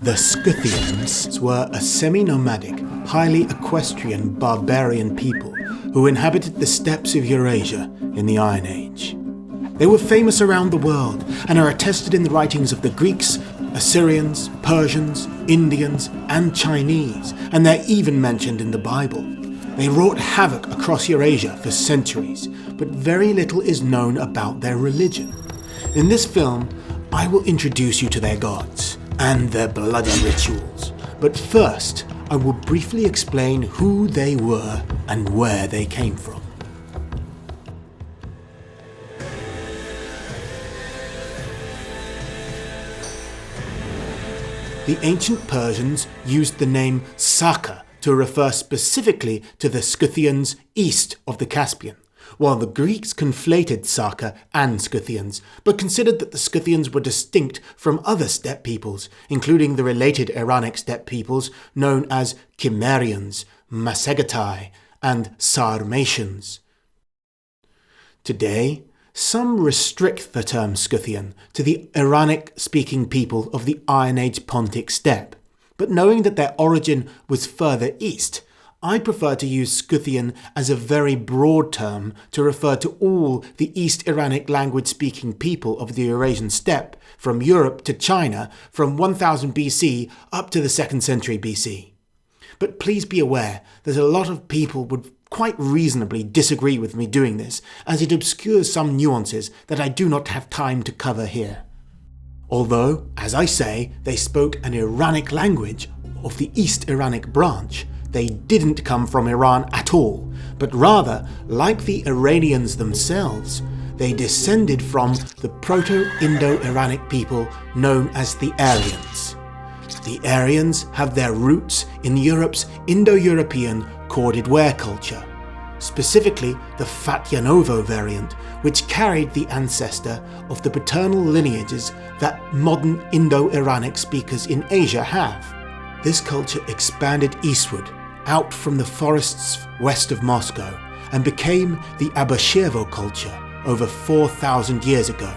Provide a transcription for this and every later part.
The Scythians were a semi-nomadic, highly equestrian barbarian people who inhabited the steppes of Eurasia in the Iron Age. They were famous around the world and are attested in the writings of the Greeks, Assyrians, Persians, Indians, and Chinese, and they're even mentioned in the Bible. They wrought havoc across Eurasia for centuries, but very little is known about their religion. In this film, I will introduce you to their gods and their bloody rituals. But first, I will briefly explain who they were and where they came from. The ancient Persians used the name Saka to refer specifically to the Scythians east of the Caspian, while the Greeks conflated Saka and Scythians, but considered that the Scythians were distinct from other steppe peoples, including the related Iranic steppe peoples known as Cimmerians, Masegatai, and Sarmatians. Today, some restrict the term Scythian to the Iranic-speaking people of the Iron Age Pontic steppe, but knowing that their origin was further east, I prefer to use Scythian as a very broad term to refer to all the East Iranic language-speaking people of the Eurasian steppe, from Europe to China, from 1000 BC up to the 2nd century BC. But please be aware that a lot of people would quite reasonably disagree with me doing this, as it obscures some nuances that I do not have time to cover here. Although, as I say, they spoke an Iranic language of the East Iranic branch, they didn't come from Iran at all, but rather, like the Iranians themselves, they descended from the Proto-Indo-Iranic people known as the Aryans. The Aryans have their roots in Europe's Indo-European corded ware culture, specifically the Fatyanovo variant, which carried the ancestor of the paternal lineages that modern Indo-Iranic speakers in Asia have. This culture expanded eastward, out from the forests west of Moscow, and became the Abashevo culture over 4,000 years ago,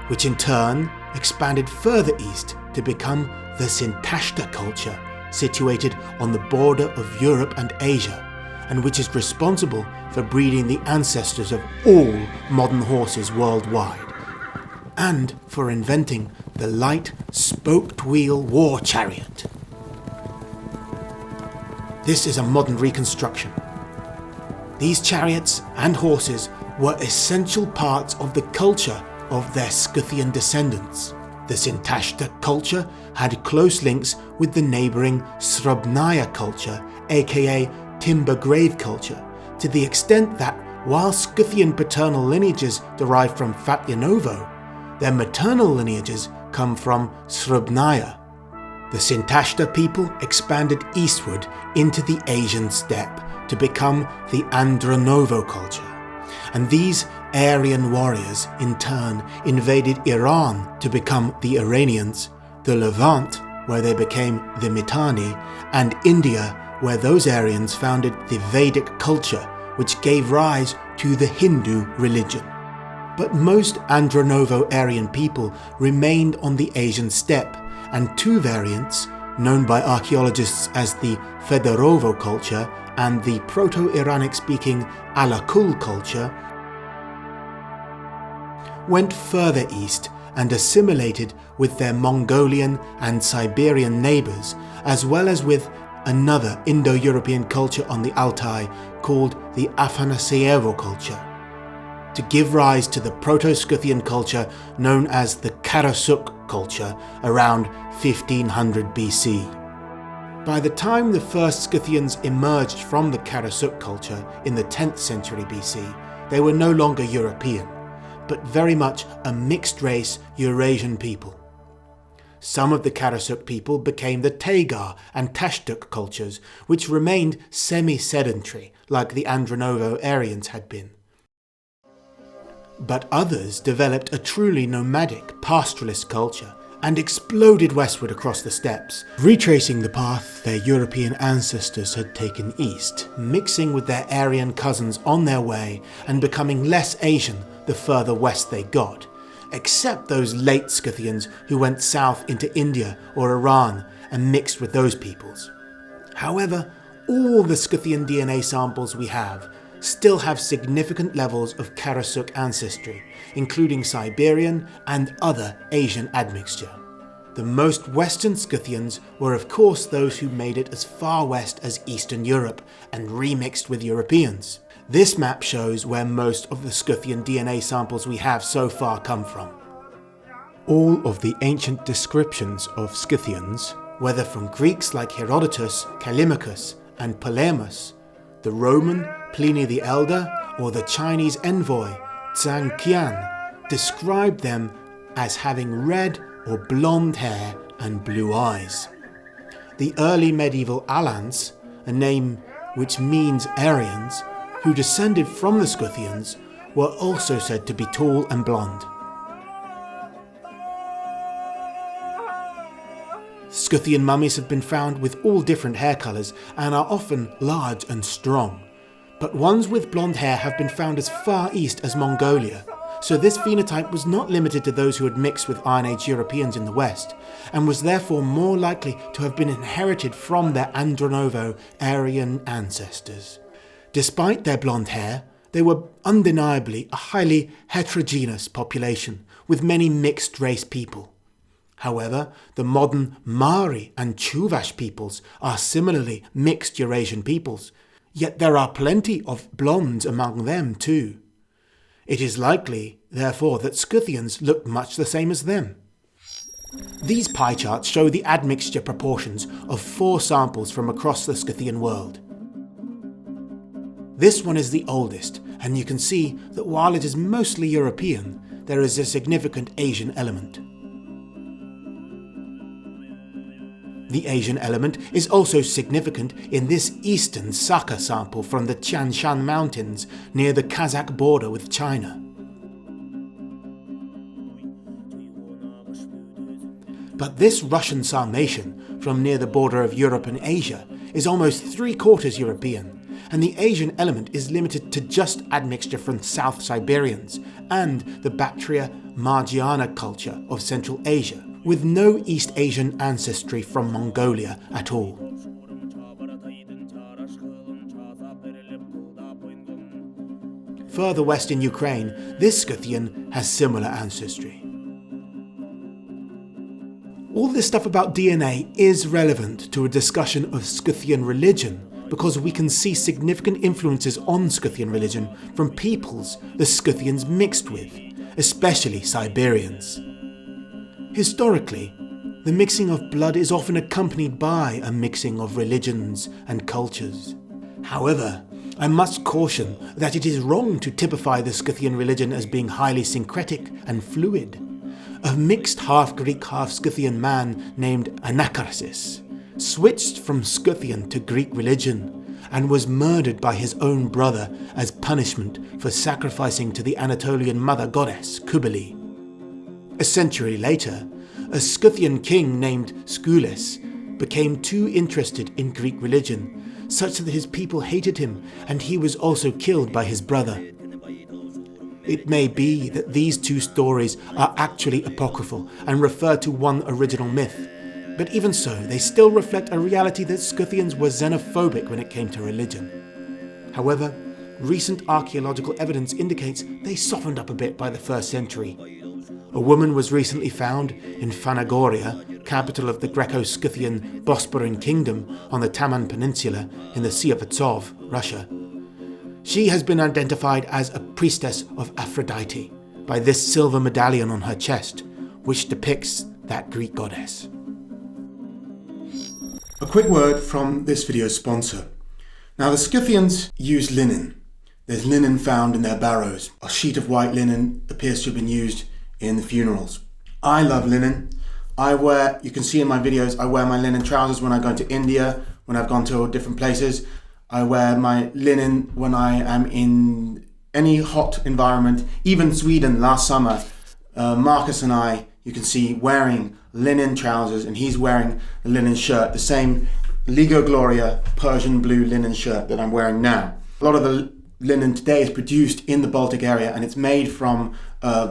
which in turn expanded further east to become the Sintashta culture, situated on the border of Europe and Asia, and which is responsible for breeding the ancestors of all modern horses worldwide, and for inventing the light spoked wheel war chariot. This is a modern reconstruction. These chariots and horses were essential parts of the culture of their Scythian descendants. The Sintashta culture had close links with the neighbouring Srubnaya culture, aka timber grave culture, to the extent that while Scythian paternal lineages derive from Fatyanovo, their maternal lineages come from Srubnaya. The Sintashta people expanded eastward into the Asian steppe to become the Andronovo culture, and these Aryan warriors in turn invaded Iran to become the Iranians, the Levant where they became the Mitanni, and India where those Aryans founded the Vedic culture, which gave rise to the Hindu religion. But most Andronovo-Aryan people remained on the Asian steppe, and two variants, known by archaeologists as the Fedorovo culture and the Proto-Iranic speaking Alakul culture, went further east and assimilated with their Mongolian and Siberian neighbours, as well as with another Indo-European culture on the Altai called the Afanasyevo culture, to give rise to the Proto-Scythian culture known as the Karasuk culture around 1500 BC. By the time the first Scythians emerged from the Karasuk culture in the 10th century BC, they were no longer European, but very much a mixed-race Eurasian people. Some of the Karasuk people became the Tagar and Tashtuk cultures, which remained semi-sedentary, like the Andronovo-Aryans had been. But others developed a truly nomadic, pastoralist culture and exploded westward across the steppes, retracing the path their European ancestors had taken east, mixing with their Aryan cousins on their way and becoming less Asian the further west they got, except those late Scythians who went south into India or Iran and mixed with those peoples. However, all the Scythian DNA samples we have still have significant levels of Karasuk ancestry, including Siberian and other Asian admixture. The most Western Scythians were of course those who made it as far west as Eastern Europe and remixed with Europeans. This map shows where most of the Scythian DNA samples we have so far come from. All of the ancient descriptions of Scythians, whether from Greeks like Herodotus, Callimachus and Palaemus, the Roman Pliny the Elder, or the Chinese envoy Zhang Qian, described them as having red or blonde hair and blue eyes. The early medieval Alans, a name which means Aryans, who descended from the Scythians, were also said to be tall and blonde. Scythian mummies have been found with all different hair colours and are often large and strong, but ones with blonde hair have been found as far east as Mongolia, so this phenotype was not limited to those who had mixed with Iron Age Europeans in the West, and was therefore more likely to have been inherited from their Andronovo-Aryan ancestors. Despite their blonde hair, they were undeniably a highly heterogeneous population, with many mixed-race people. However, the modern Mari and Chuvash peoples are similarly mixed Eurasian peoples, yet there are plenty of blondes among them too. It is likely, therefore, that Scythians looked much the same as them. These pie charts show the admixture proportions of 4 samples from across the Scythian world. This one is the oldest, and you can see that while it is mostly European, there is a significant Asian element. The Asian element is also significant in this eastern Saka sample from the Tian Shan Mountains near the Kazakh border with China. But this Russian Sarmatian from near the border of Europe and Asia is almost 3/4 European, and the Asian element is limited to just admixture from South Siberians and the Bactria Margiana culture of Central Asia, with no East Asian ancestry from Mongolia at all. Further west in Ukraine, this Scythian has similar ancestry. All this stuff about DNA is relevant to a discussion of Scythian religion, because we can see significant influences on Scythian religion from peoples the Scythians mixed with, especially Siberians. Historically, the mixing of blood is often accompanied by a mixing of religions and cultures. However, I must caution that it is wrong to typify the Scythian religion as being highly syncretic and fluid. A mixed half-Greek, half-Scythian man named Anacharsis switched from Scythian to Greek religion and was murdered by his own brother as punishment for sacrificing to the Anatolian mother goddess Kubali. A century later, a Scythian king named Xurious became too interested in Greek religion, such that his people hated him and he was also killed by his brother. It may be that these two stories are actually apocryphal and refer to one original myth, but even so, they still reflect a reality that Scythians were xenophobic when it came to religion. However, recent archaeological evidence indicates they softened up a bit by the 1st century. A woman was recently found in Phanagoria, capital of the Greco-Scythian Bosporan Kingdom on the Taman Peninsula in the Sea of Azov, Russia. She has been identified as a priestess of Aphrodite by this silver medallion on her chest, which depicts that Greek goddess. A quick word from this video's sponsor. Now, the Scythians used linen. There's linen found in their barrows. A sheet of white linen appears to have been used in the funerals. I love linen. You can see in my videos, I wear my linen trousers when I go to India, when I've gone to different places. I wear my linen when I am in any hot environment, even Sweden last summer. Marcus and I, you can see, wearing linen trousers, and he's wearing a linen shirt, the same Ligo Gloria Persian blue linen shirt that I'm wearing now. A lot of the linen today is produced in the Baltic area, and it's made from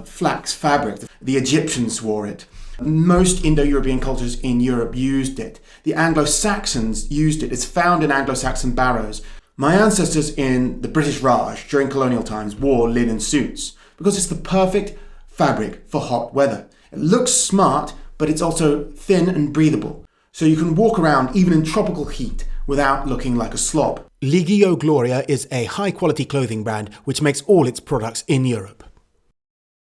flax fabric. The Egyptians wore it. Most Indo-European cultures in Europe used it. The Anglo-Saxons used it. It's found in Anglo-Saxon barrows. My ancestors in the British Raj during colonial times wore linen suits because it's the perfect fabric for hot weather. It looks smart, but it's also thin and breathable, so you can walk around even in tropical heat without looking like a slob. Legio Gloria is a high-quality clothing brand which makes all its products in Europe.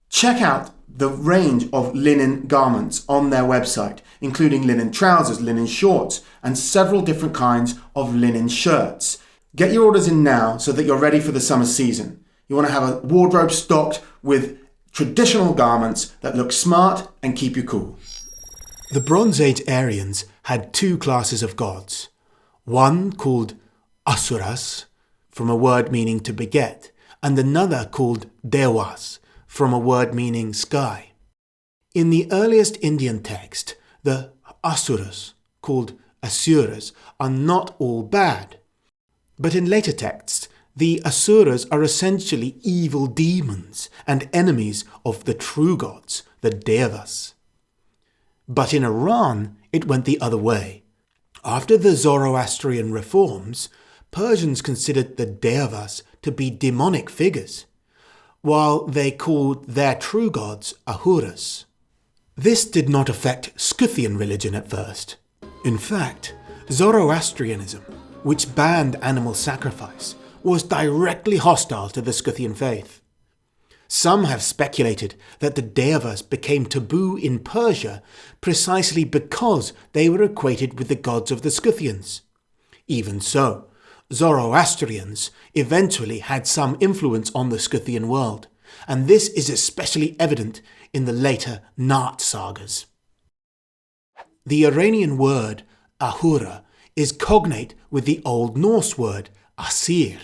Check out the range of linen garments on their website, including linen trousers, linen shorts, and several different kinds of linen shirts. Get your orders in now so that you're ready for the summer season. You want to have a wardrobe stocked with traditional garments that look smart and keep you cool. The Bronze Age Aryans had two classes of gods. One called Asuras, from a word meaning to beget, and another called Devas, from a word meaning sky. In the earliest Indian text, the Asuras, called Asuras, are not all bad. But in later texts, the Asuras are essentially evil demons and enemies of the true gods, the Devas. But in Iran, it went the other way. After the Zoroastrian reforms, Persians considered the Devas to be demonic figures, while they called their true gods Ahuras. This did not affect Scythian religion at first. In fact, Zoroastrianism, which banned animal sacrifice, was directly hostile to the Scythian faith. Some have speculated that the Devas became taboo in Persia precisely because they were equated with the gods of the Scythians. Even so, Zoroastrians eventually had some influence on the Scythian world, and this is especially evident in the later Nart sagas. The Iranian word Ahura is cognate with the Old Norse word Asir,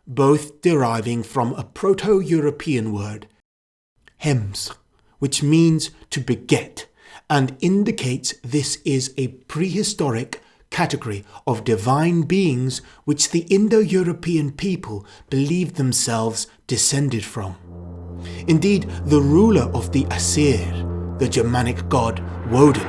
both deriving from a Proto-European word, hems, which means to beget, and indicates this is a prehistoric category of divine beings which the Indo-European people believed themselves descended from. Indeed, the ruler of the Asir, the Germanic god Woden,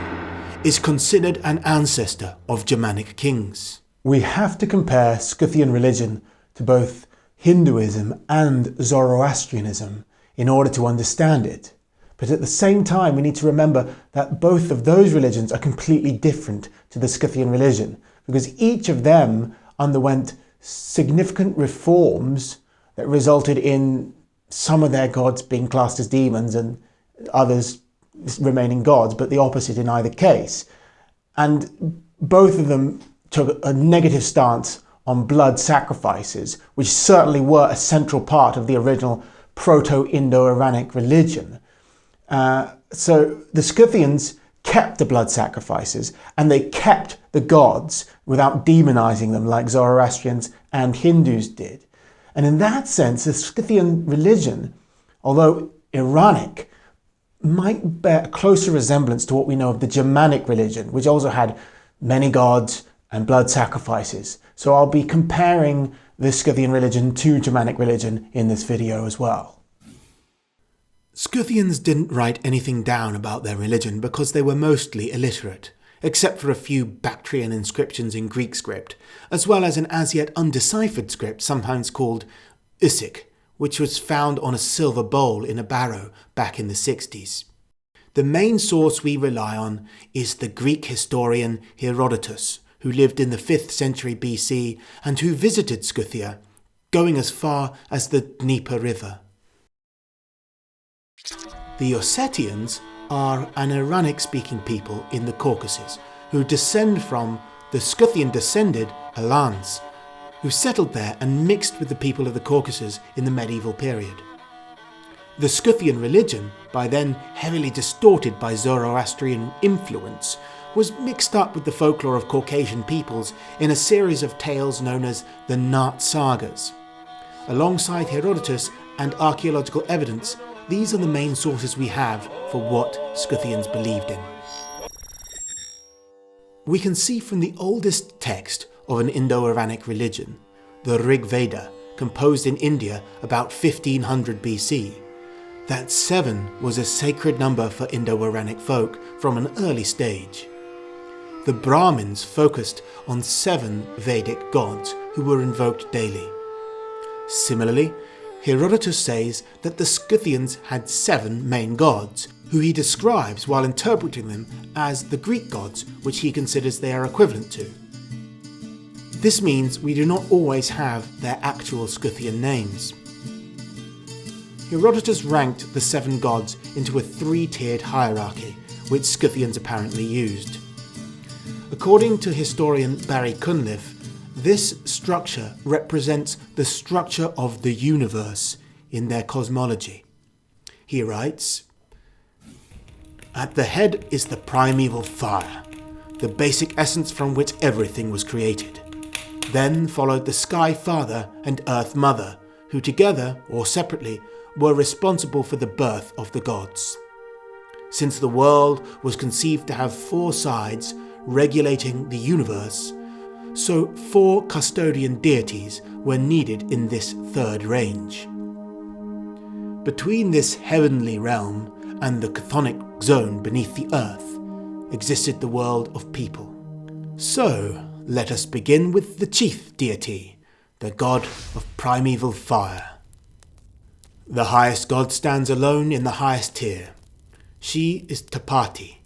is considered an ancestor of Germanic kings. We have to compare Scythian religion to both Hinduism and Zoroastrianism in order to understand it. But at the same time, we need to remember that both of those religions are completely different to the Scythian religion, because each of them underwent significant reforms that resulted in some of their gods being classed as demons and others remaining gods, but the opposite in either case. And both of them took a negative stance on blood sacrifices, which certainly were a central part of the original Proto-Indo-Iranian religion. So the Scythians kept the blood sacrifices, and they kept the gods without demonizing them like Zoroastrians and Hindus did. And in that sense, the Scythian religion, although Iranic, might bear a closer resemblance to what we know of the Germanic religion, which also had many gods and blood sacrifices. So I'll be comparing the Scythian religion to Germanic religion in this video as well. Scythians didn't write anything down about their religion because they were mostly illiterate, except for a few Bactrian inscriptions in Greek script, as well as an as yet undeciphered script sometimes called Usic, which was found on a silver bowl in a barrow back in the 60s. The main source we rely on is the Greek historian Herodotus, who lived in the 5th century BC and who visited Scythia, going as far as the Dnieper River. The Ossetians are an Iranic-speaking people in the Caucasus who descend from the Scythian-descended Alans, who settled there and mixed with the people of the Caucasus in the medieval period. The Scythian religion, by then heavily distorted by Zoroastrian influence, was mixed up with the folklore of Caucasian peoples in a series of tales known as the Nart sagas. Alongside Herodotus and archaeological evidence, these are the main sources we have for what Scythians believed in. We can see from the oldest text of an Indo-Iranic religion, the Rig Veda, composed in India about 1500 BC, that 7 was a sacred number for Indo-Iranic folk from an early stage. The Brahmins focused on 7 Vedic gods who were invoked daily. Similarly, Herodotus says that the Scythians had 7 main gods, who he describes while interpreting them as the Greek gods, which he considers they are equivalent to. This means we do not always have their actual Scythian names. Herodotus ranked the 7 gods into a 3-tiered hierarchy, which Scythians apparently used. According to historian Barry Cunliffe, this structure represents the structure of the universe in their cosmology. He writes, "At the head is the primeval fire, the basic essence from which everything was created. Then followed the Sky Father and Earth Mother, who together or separately were responsible for the birth of the gods. Since the world was conceived to have 4 sides regulating the universe, so 4 custodian deities were needed in this 3rd range. Between this heavenly realm and the chthonic zone beneath the earth existed the world of people. So, let us begin with the chief deity, the god of primeval fire. The highest god stands alone in the highest tier. She is Tabiti,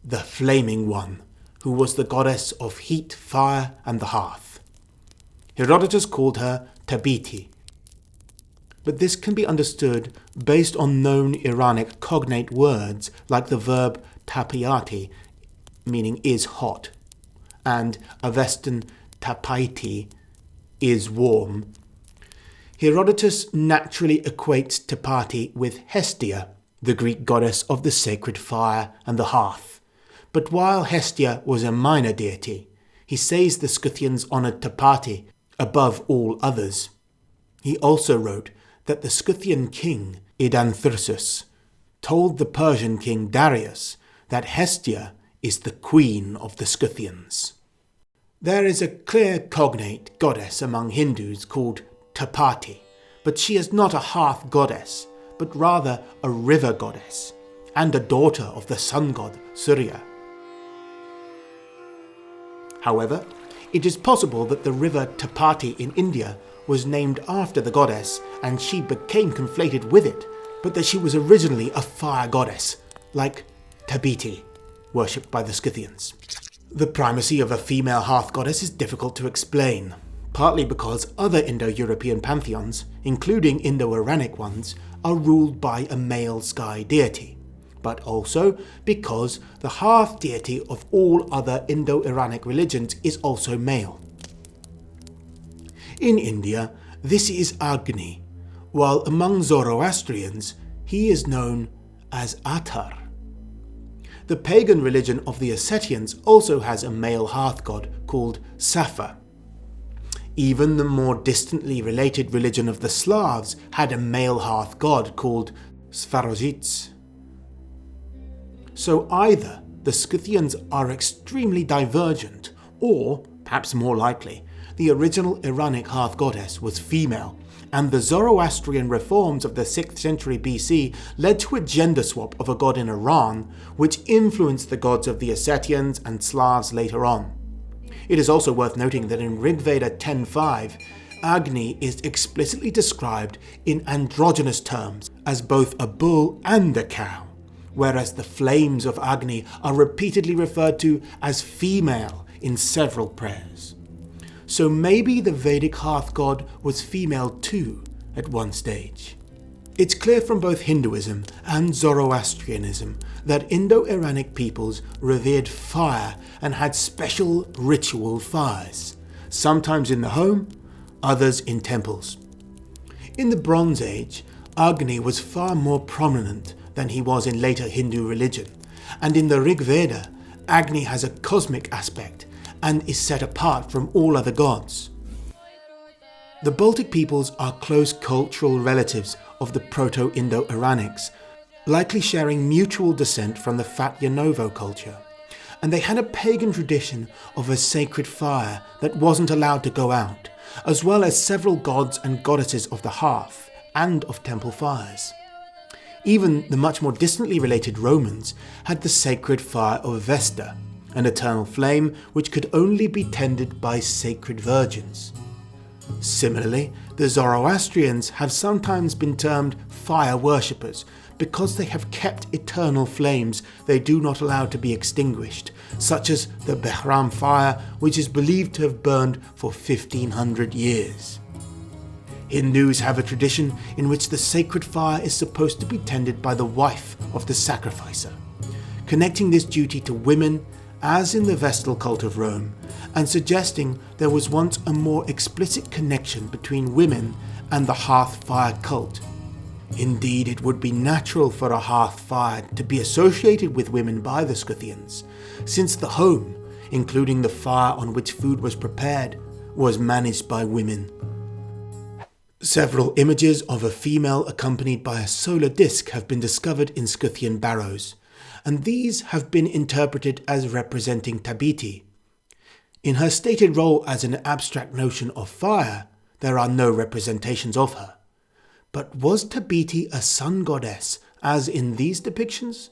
the flaming one, who was the goddess of heat, fire, and the hearth. Herodotus called her Tabiti, but this can be understood based on known Iranic cognate words like the verb tapiati, meaning is hot, and Avestan tapaiti, is warm. Herodotus naturally equates Tabiti with Hestia, the Greek goddess of the sacred fire and the hearth. But while Hestia was a minor deity, he says the Scythians honoured Tabiti above all others. He also wrote that the Scythian king, Idanthyrsus, told the Persian king Darius that Hestia is the queen of the Scythians. There is a clear cognate goddess among Hindus called Tabiti, but she is not a hearth goddess, but rather a river goddess, and a daughter of the sun god Surya. However, it is possible that the river Tabiti in India was named after the goddess and she became conflated with it, but that she was originally a fire goddess, like Tabiti, worshipped by the Scythians. The primacy of a female hearth goddess is difficult to explain, partly because other Indo-European pantheons, including Indo-Iranic ones, are ruled by a male sky deity, but also because the hearth deity of all other Indo-Iranic religions is also male. In India, this is Agni, while among Zoroastrians, he is known as Atar. The pagan religion of the Ossetians also has a male hearth god called Safa. Even the more distantly related religion of the Slavs had a male hearth god called Svarozhits. So either the Scythians are extremely divergent, or, perhaps more likely, the original Iranic hearth goddess was female, and the Zoroastrian reforms of the 6th century BC led to a gender swap of a god in Iran, which influenced the gods of the Ossetians and Slavs later on. It is also worth noting that in Rigveda 10.5, Agni is explicitly described in androgynous terms as both a bull and a cow, whereas the flames of Agni are repeatedly referred to as female in several prayers. So maybe the Vedic hearth god was female too at one stage. It's clear from both Hinduism and Zoroastrianism that Indo-Iranic peoples revered fire and had special ritual fires, sometimes in the home, others in temples. In the Bronze Age, Agni was far more prominent than he was in later Hindu religion, and in the Rig Veda, Agni has a cosmic aspect and is set apart from all other gods. The Baltic peoples are close cultural relatives of the Proto-Indo-Iranics, likely sharing mutual descent from the Fat-Yanovo culture, and they had a pagan tradition of a sacred fire that wasn't allowed to go out, as well as several gods and goddesses of the hearth and of temple fires. Even the much more distantly related Romans had the sacred fire of Vesta, an eternal flame which could only be tended by sacred virgins. Similarly, the Zoroastrians have sometimes been termed fire worshippers because they have kept eternal flames they do not allow to be extinguished, such as the Behram fire, which is believed to have burned for 1500 years. Hindus have a tradition in which the sacred fire is supposed to be tended by the wife of the sacrificer, connecting this duty to women as in the Vestal cult of Rome, and suggesting there was once a more explicit connection between women and the hearth fire cult. Indeed, it would be natural for a hearth fire to be associated with women by the Scythians, since the home, including the fire on which food was prepared, was managed by women. Several images of a female accompanied by a solar disk have been discovered in Scythian barrows, and these have been interpreted as representing Tabiti. In her stated role as an abstract notion of fire, there are no representations of her. But was Tabiti a sun goddess, as in these depictions?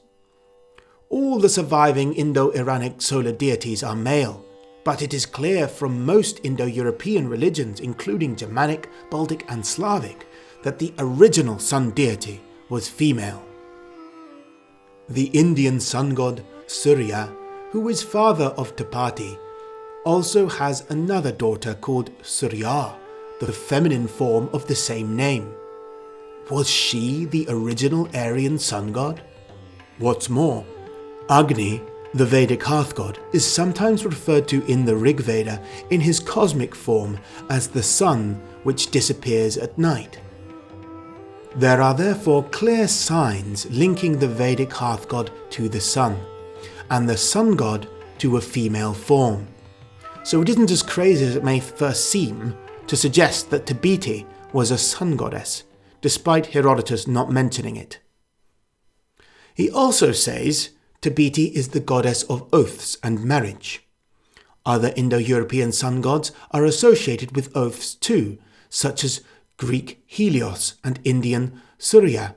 All the surviving Indo-Iranic solar deities are male, but it is clear from most Indo-European religions, including Germanic, Baltic and Slavic, that the original sun deity was female. The Indian sun god Surya, who is father of Tabiti, also has another daughter called Surya, the feminine form of the same name. Was she the original Aryan sun god? What's more, Agni, the Vedic hearth god, is sometimes referred to in the Rig Veda in his cosmic form as the sun which disappears at night. There are therefore clear signs linking the Vedic hearth god to the sun, and the sun god to a female form. So it isn't as crazy as it may first seem to suggest that Tabiti was a sun goddess, despite Herodotus not mentioning it. He also says Tabiti is the goddess of oaths and marriage. Other Indo-European sun gods are associated with oaths too, such as Greek Helios and Indian Surya,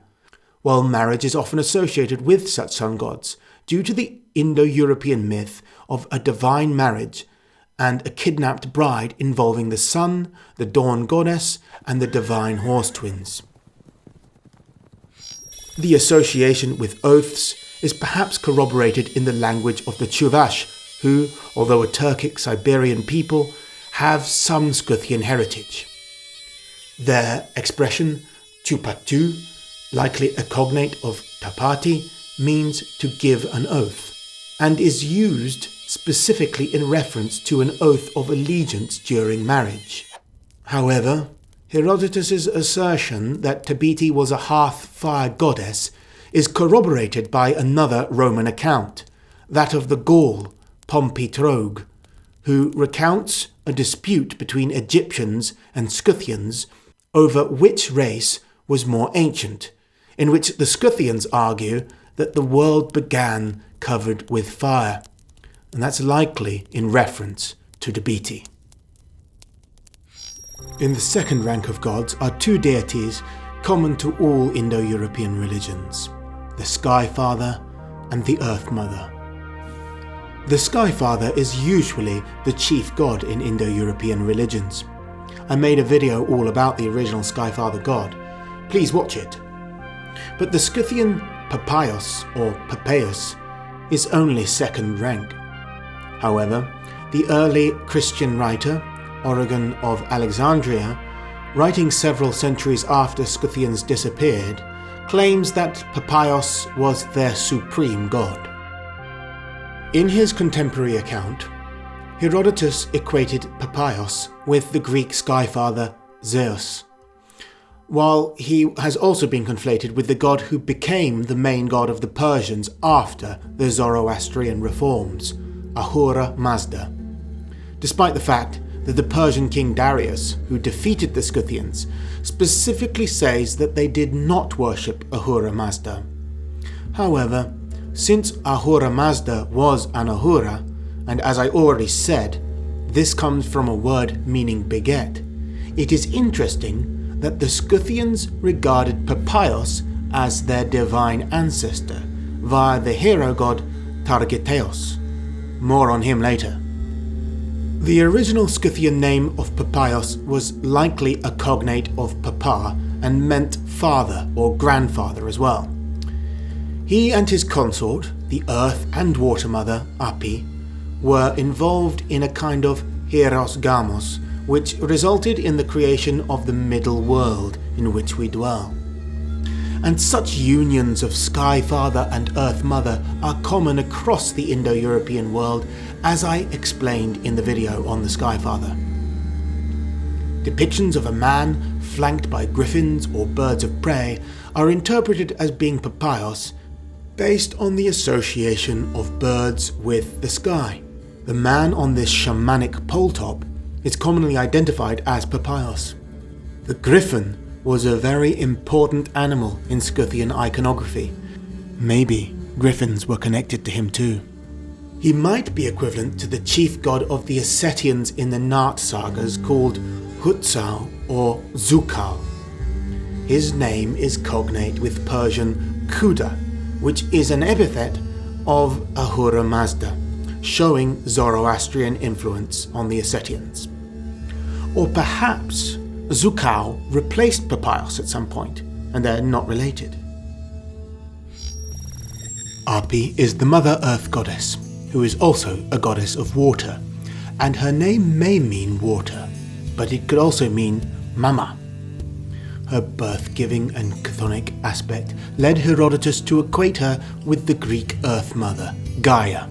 while marriage is often associated with such sun gods due to the Indo-European myth of a divine marriage and a kidnapped bride involving the sun, the dawn goddess, and the divine horse twins. The association with oaths is perhaps corroborated in the language of the Chuvash, who, although a Turkic Siberian people, have some Scythian heritage. Their expression, Chupatu, likely a cognate of tapati, means to give an oath, and is used specifically in reference to an oath of allegiance during marriage. However, Herodotus's assertion that Tabiti was a hearth-fire goddess is corroborated by another Roman account, that of the Gaul Pompey Trogue, who recounts a dispute between Egyptians and Scythians over which race was more ancient, in which the Scythians argue that the world began covered with fire, and that's likely in reference to Tabiti. In the second rank of gods are two deities common to all Indo-European religions, the Sky Father and the Earth Mother. The Sky Father is usually the chief god in Indo-European religions. I made a video all about the original Sky Father god. Please watch it. But the Scythian Papaios or Papaeus is only second rank. However, the early Christian writer, Origen of Alexandria, writing several centuries after Scythians disappeared, claims that Papaios was their supreme god. In his contemporary account, Herodotus equated Papaios with the Greek sky father Zeus, while he has also been conflated with the god who became the main god of the Persians after the Zoroastrian reforms, Ahura Mazda, despite the fact that the Persian king Darius, who defeated the Scythians, specifically says that they did not worship Ahura Mazda. However, since Ahura Mazda was an Ahura, and as I already said, this comes from a word meaning beget, it is interesting that the Scythians regarded Papaios as their divine ancestor via the hero god Targeteos. More on him later. The original Scythian name of Papaios was likely a cognate of papa and meant father or grandfather as well. He and his consort, the earth and water mother Api, were involved in a kind of hieros gamos, which resulted in the creation of the middle world in which we dwell. And such unions of Sky Father and Earth Mother are common across the Indo-European world, as I explained in the video on the Sky Father. Depictions of a man flanked by griffins or birds of prey are interpreted as being Papaios based on the association of birds with the sky. The man on this shamanic pole top is commonly identified as Papaios. The griffin was a very important animal in Scythian iconography. Maybe griffins were connected to him too. He might be equivalent to the chief god of the Scythians in the Nart sagas called Hutsal or Zukal. His name is cognate with Persian Kuda, which is an epithet of Ahura Mazda, showing Zoroastrian influence on the Scythians. Or perhaps Zukal replaced Papaios at some point, and they're not related. Api is the Mother Earth goddess, who is also a goddess of water, and her name may mean water, but it could also mean mama. Her birth-giving and chthonic aspect led Herodotus to equate her with the Greek Earth Mother, Gaia.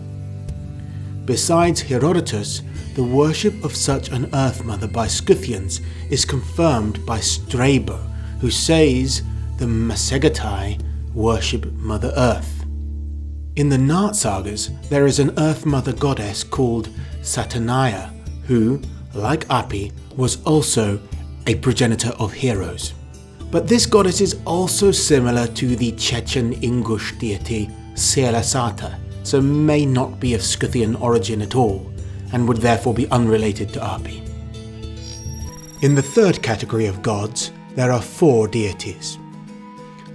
Besides Herodotus, the worship of such an Earth Mother by Scythians is confirmed by Strabo, who says the Masegatai worship Mother Earth. In the Nart sagas, there is an Earth Mother goddess called Saturnia, who, like Api, was also a progenitor of heroes. But this goddess is also similar to the Chechen-Ingush deity Selasata, so may not be of Scythian origin at all, and would therefore be unrelated to Api. In the third category of gods, there are 4 deities.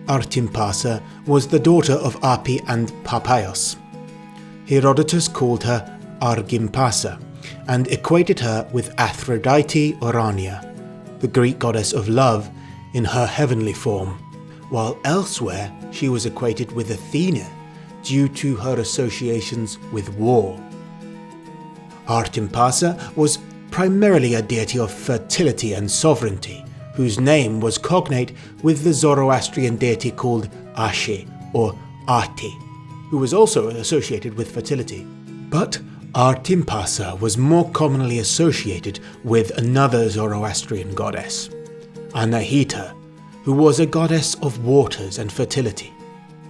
Artimpasa was the daughter of Api and Papaios. Herodotus called her Argimpasa, and equated her with Aphrodite Urania, the Greek goddess of love in her heavenly form, while elsewhere she was equated with Athena due to her associations with war. Artimpasa was primarily a deity of fertility and sovereignty, whose name was cognate with the Zoroastrian deity called Ashe or Ati, who was also associated with fertility. But Artimpasa was more commonly associated with another Zoroastrian goddess, Anahita, who was a goddess of waters and fertility.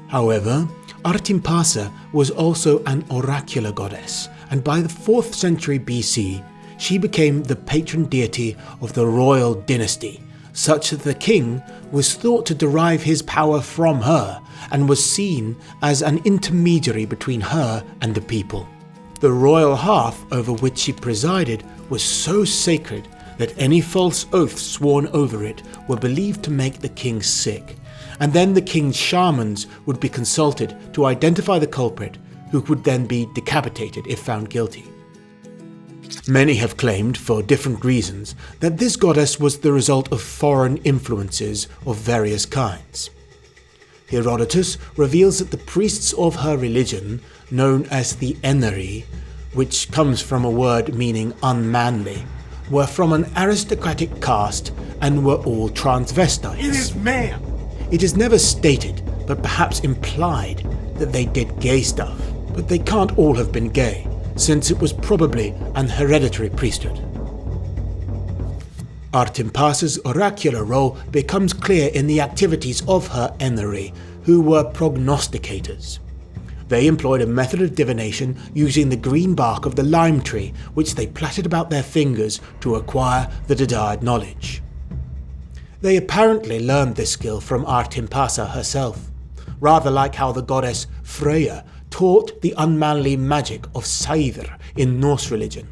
However, Artimpasa was also an oracular goddess, and by the 4th century BC, she became the patron deity of the royal dynasty, such that the king was thought to derive his power from her, and was seen as an intermediary between her and the people. The royal hearth over which she presided was so sacred that any false oaths sworn over it were believed to make the king sick, and then the king's shamans would be consulted to identify the culprit, who would then be decapitated if found guilty. Many have claimed, for different reasons, that this goddess was the result of foreign influences of various kinds. Herodotus reveals that the priests of her religion, known as the Eneri, which comes from a word meaning unmanly, were from an aristocratic caste and were all transvestites. It is man! It is never stated, but perhaps implied, that they did gay stuff, but they can't all have been gay, since it was probably an hereditary priesthood. Artimpasa's oracular role becomes clear in the activities of her Eneri, who were prognosticators. They employed a method of divination using the green bark of the lime tree, which they plaited about their fingers to acquire the desired knowledge. They apparently learned this skill from Artimpasa herself, rather like how the goddess Freyja taught the unmanly magic of Scythrr in Norse religion.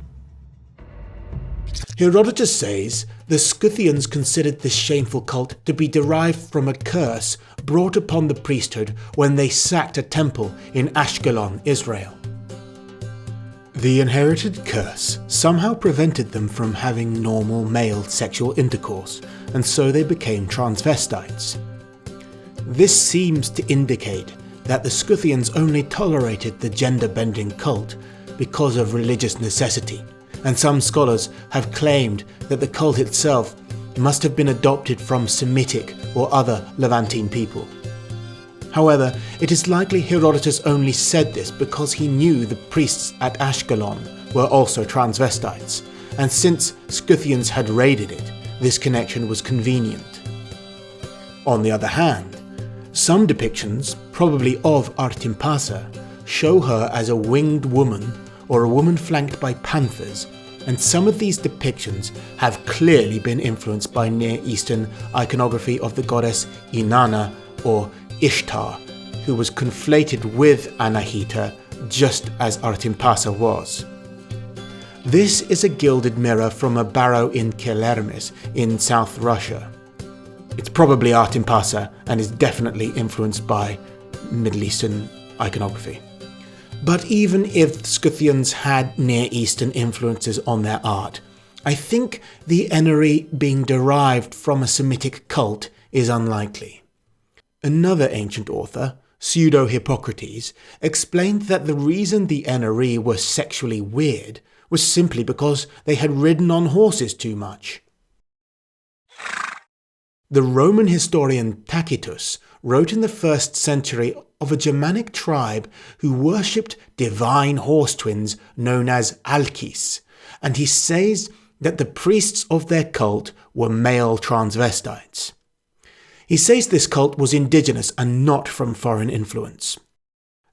Herodotus says the Scythians considered this shameful cult to be derived from a curse brought upon the priesthood when they sacked a temple in Ashkelon, Israel. The inherited curse somehow prevented them from having normal male sexual intercourse, and so they became transvestites. This seems to indicate that the Scythians only tolerated the gender-bending cult because of religious necessity, and some scholars have claimed that the cult itself must have been adopted from Semitic or other Levantine people. However, it is likely Herodotus only said this because he knew the priests at Ashkelon were also transvestites, and since Scythians had raided it, this connection was convenient. On the other hand, some depictions, probably of Artimpasa, show her as a winged woman or a woman flanked by panthers, and some of these depictions have clearly been influenced by Near Eastern iconography of the goddess Inanna or Ishtar, who was conflated with Anahita just as Artimpasa was. This is a gilded mirror from a barrow in Kelermis in South Russia. It's probably Artimpasa and is definitely influenced by Middle Eastern iconography. But even if Scythians had Near Eastern influences on their art, I think the Ennery being derived from a Semitic cult is unlikely. Another ancient author, Pseudo-Hippocrates, explained that the reason the Ennery were sexually weird was simply because they had ridden on horses too much. The Roman historian Tacitus wrote in the 1st century of a Germanic tribe who worshipped divine horse twins known as Alkis, and he says that the priests of their cult were male transvestites. He says this cult was indigenous and not from foreign influence.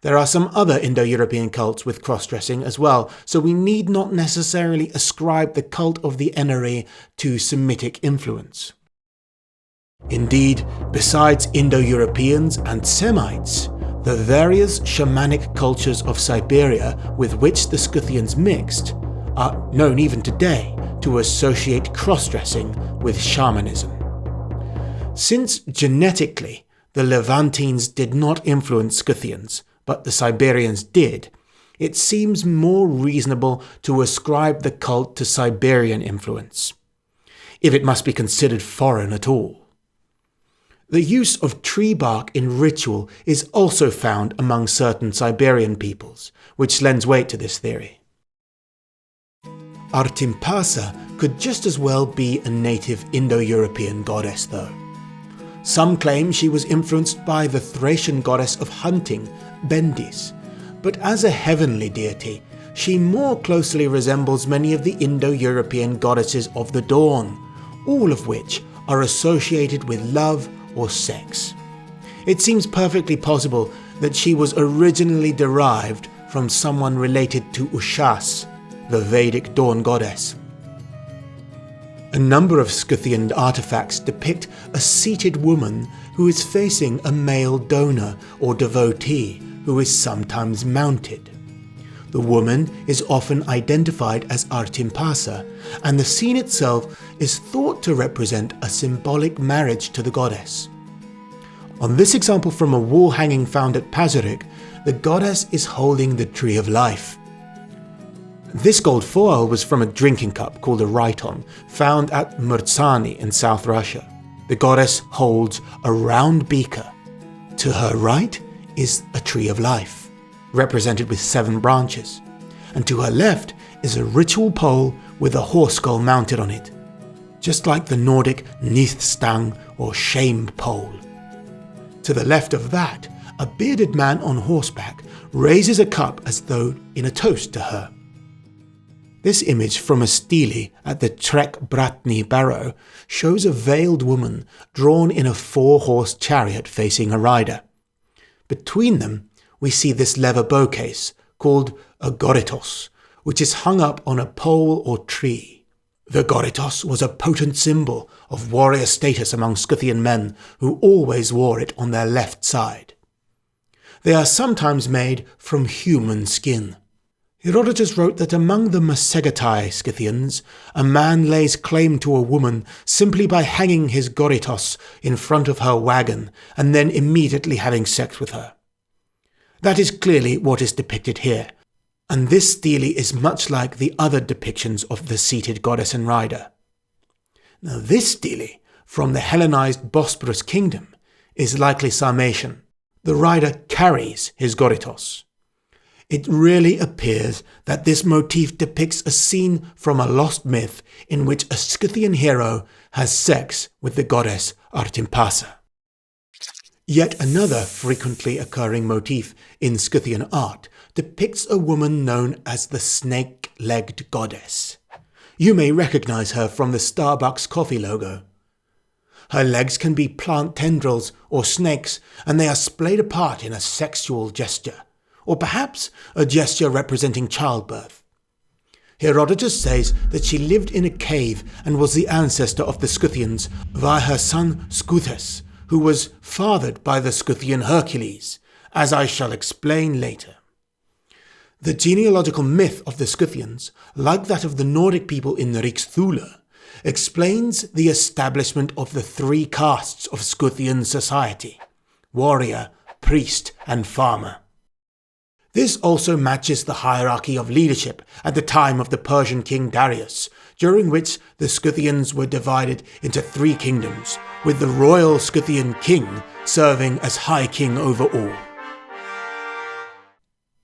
There are some other Indo-European cults with cross-dressing as well, so we need not necessarily ascribe the cult of the Ennery to Semitic influence. Indeed, besides Indo-Europeans and Semites, the various shamanic cultures of Siberia with which the Scythians mixed are known even today to associate cross-dressing with shamanism. Since genetically the Levantines did not influence Scythians, but the Siberians did, it seems more reasonable to ascribe the cult to Siberian influence, if it must be considered foreign at all. The use of tree bark in ritual is also found among certain Siberian peoples, which lends weight to this theory. Artimpasa could just as well be a native Indo-European goddess though. Some claim she was influenced by the Thracian goddess of hunting, Bendis, but as a heavenly deity, she more closely resembles many of the Indo-European goddesses of the dawn, all of which are associated with love or sex. It seems perfectly possible that she was originally derived from someone related to Ushas, the Vedic dawn goddess. A number of Scythian artifacts depict a seated woman who is facing a male donor or devotee who is sometimes mounted. The woman is often identified as Artimpasa, and the scene itself is thought to represent a symbolic marriage to the goddess. On this example from a wall hanging found at Pazyryk, the goddess is holding the Tree of Life. This gold foil was from a drinking cup called a Rite, found at Murtsani in South Russia. The goddess holds a round beaker. To her right is a Tree of Life, represented with 7 branches, and to her left is a ritual pole with a horse skull mounted on it, just like the Nordic Nithstang or shame pole. To the left of that, a bearded man on horseback raises a cup as though in a toast to her. This image from a stele at the Trek Bratny Barrow shows a veiled woman drawn in a 4-horse chariot facing a rider. Between them, we see this leather bowcase called a goritos, which is hung up on a pole or tree. The goritos was a potent symbol of warrior status among Scythian men who always wore it on their left side. They are sometimes made from human skin. Herodotus wrote that among the Masegatai Scythians, a man lays claim to a woman simply by hanging his goritos in front of her wagon and then immediately having sex with her. That is clearly what is depicted here, and this stele is much like the other depictions of the seated goddess and rider. Now this stele, from the Hellenized Bosporus kingdom, is likely Sarmatian. The rider carries his goritos. It really appears that this motif depicts a scene from a lost myth in which a Scythian hero has sex with the goddess Artimpasa. Yet another frequently occurring motif in Scythian art depicts a woman known as the snake-legged goddess. You may recognize her from the Starbucks coffee logo. Her legs can be plant tendrils or snakes, and they are splayed apart in a sexual gesture, or perhaps a gesture representing childbirth. Herodotus says that she lived in a cave and was the ancestor of the Scythians via her son Scythes, who was fathered by the Scythian Hercules, as I shall explain later. The genealogical myth of the Scythians, like that of the Nordic people in the Riksthula, explains the establishment of the three castes of Scythian society: warrior, priest, and farmer. This also matches the hierarchy of leadership at the time of the Persian king Darius, during which the Scythians were divided into three kingdoms, with the royal Scythian king serving as high king over all.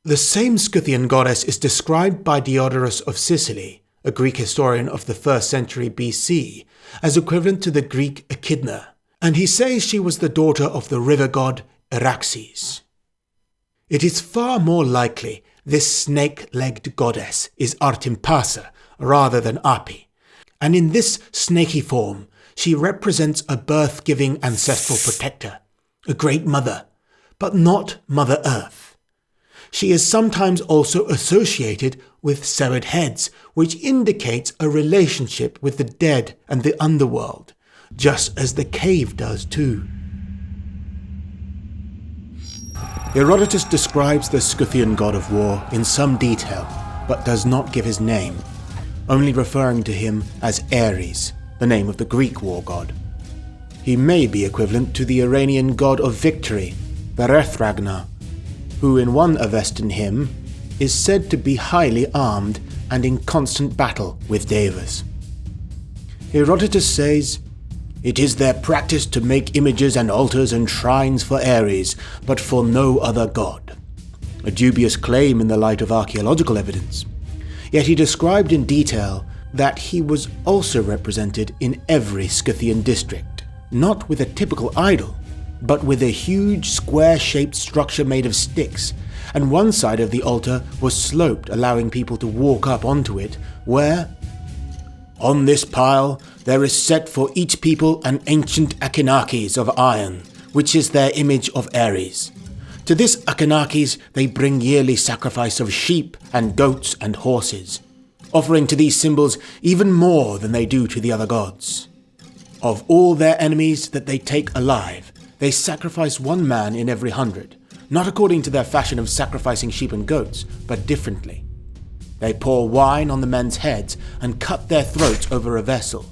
The same Scythian goddess is described by Diodorus of Sicily, a Greek historian of the 1st century BC, as equivalent to the Greek Echidna, and he says she was the daughter of the river god Araxes. It is far more likely this snake-legged goddess is Artimpasa rather than Api, and in this snaky form she represents a birth-giving ancestral protector, a great mother, but not Mother Earth. She is sometimes also associated with severed heads, which indicates a relationship with the dead and the underworld, just as the cave does too. Herodotus describes the Scythian god of war in some detail, but does not give his name, only referring to him as Ares, the name of the Greek war god. He may be equivalent to the Iranian god of victory, Berethragna, who in one Avestan hymn is said to be highly armed and in constant battle with Devas. Herodotus says, "It is their practice to make images and altars and shrines for Ares, but for no other god," a dubious claim in the light of archaeological evidence. Yet he described in detail that he was also represented in every Scythian district, not with a typical idol, but with a huge square-shaped structure made of sticks, and one side of the altar was sloped, allowing people to walk up onto it, where, "On this pile there is set for each people an ancient Akinakis of iron, which is their image of Ares. To this Akinakis they bring yearly sacrifice of sheep and goats and horses, offering to these symbols even more than they do to the other gods. Of all their enemies that they take alive, they sacrifice one man in every 100, not according to their fashion of sacrificing sheep and goats, but differently. They pour wine on the men's heads and cut their throats over a vessel.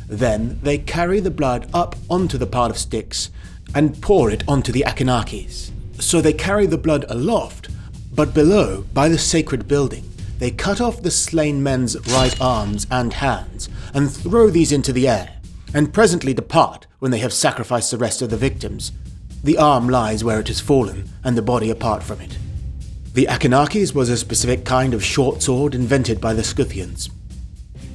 Then they carry the blood up onto the pile of sticks and pour it onto the Akinakis. So they carry the blood aloft, but below, by the sacred building, they cut off the slain men's right arms and hands and throw these into the air, and presently depart when they have sacrificed the rest of the victims. The arm lies where it has fallen, and the body apart from it." The Akinakis was a specific kind of short sword invented by the Scythians.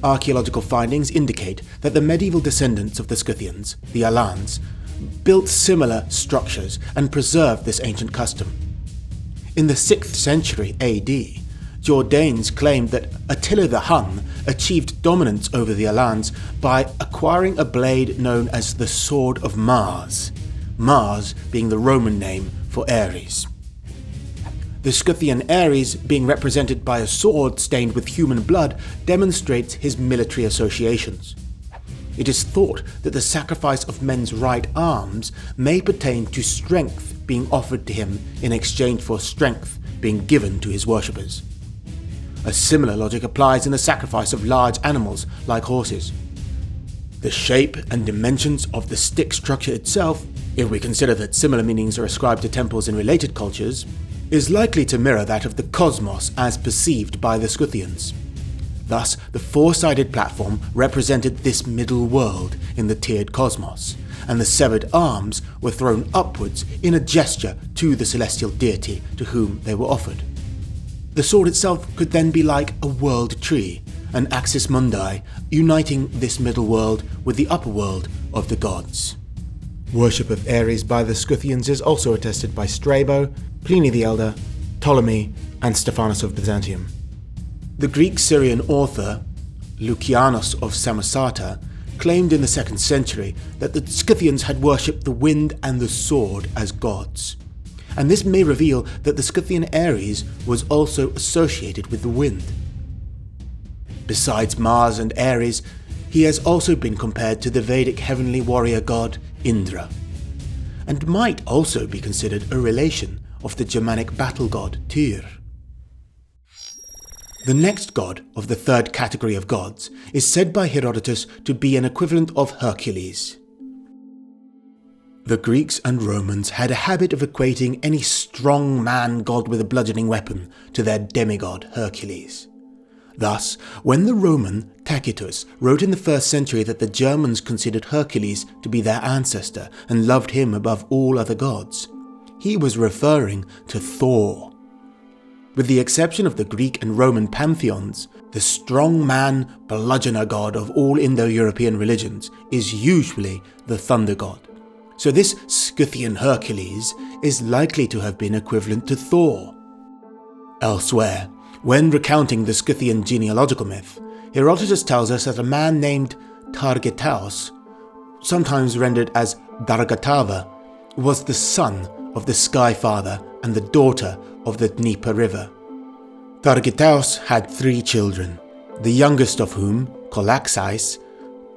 Archaeological findings indicate that the medieval descendants of the Scythians, the Alans, built similar structures and preserved this ancient custom. In the 6th century AD, Jordanes claimed that Attila the Hun achieved dominance over the Alans by acquiring a blade known as the Sword of Mars, Mars being the Roman name for Ares. The Scythian Ares, being represented by a sword stained with human blood, demonstrates his military associations. It is thought that the sacrifice of men's right arms may pertain to strength being offered to him in exchange for strength being given to his worshippers. A similar logic applies in the sacrifice of large animals like horses. The shape and dimensions of the stick structure itself, if we consider that similar meanings are ascribed to temples in related cultures, is likely to mirror that of the cosmos as perceived by the Scythians. Thus, the four-sided platform represented this middle world in the tiered cosmos, and the severed arms were thrown upwards in a gesture to the celestial deity to whom they were offered. The sword itself could then be like a world tree, an axis mundi, uniting this middle world with the upper world of the gods. Worship of Ares by the Scythians is also attested by Strabo, Pliny the Elder, Ptolemy, and Stephanus of Byzantium. The Greek-Syrian author Lucianus of Samosata claimed in the 2nd century that the Scythians had worshipped the wind and the sword as gods. And this may reveal that the Scythian Ares was also associated with the wind. Besides Mars and Ares, he has also been compared to the Vedic heavenly warrior god Indra, and might also be considered a relation of the Germanic battle god Tyr. The next god of the third category of gods is said by Herodotus to be an equivalent of Hercules. The Greeks and Romans had a habit of equating any strong man god with a bludgeoning weapon to their demigod Hercules. Thus, when the Roman Tacitus wrote in the 1st century that the Germans considered Hercules to be their ancestor and loved him above all other gods, he was referring to Thor. With the exception of the Greek and Roman pantheons, the strong-man bludgeoner god of all Indo-European religions is usually the thunder god. So this Scythian Hercules is likely to have been equivalent to Thor. Elsewhere, when recounting the Scythian genealogical myth, Herodotus tells us that a man named Targetaos, sometimes rendered as Dargatava, was the son of the Sky Father and the daughter of the Dnieper River. Targetaos had 3 children, the youngest of whom, Colaxais,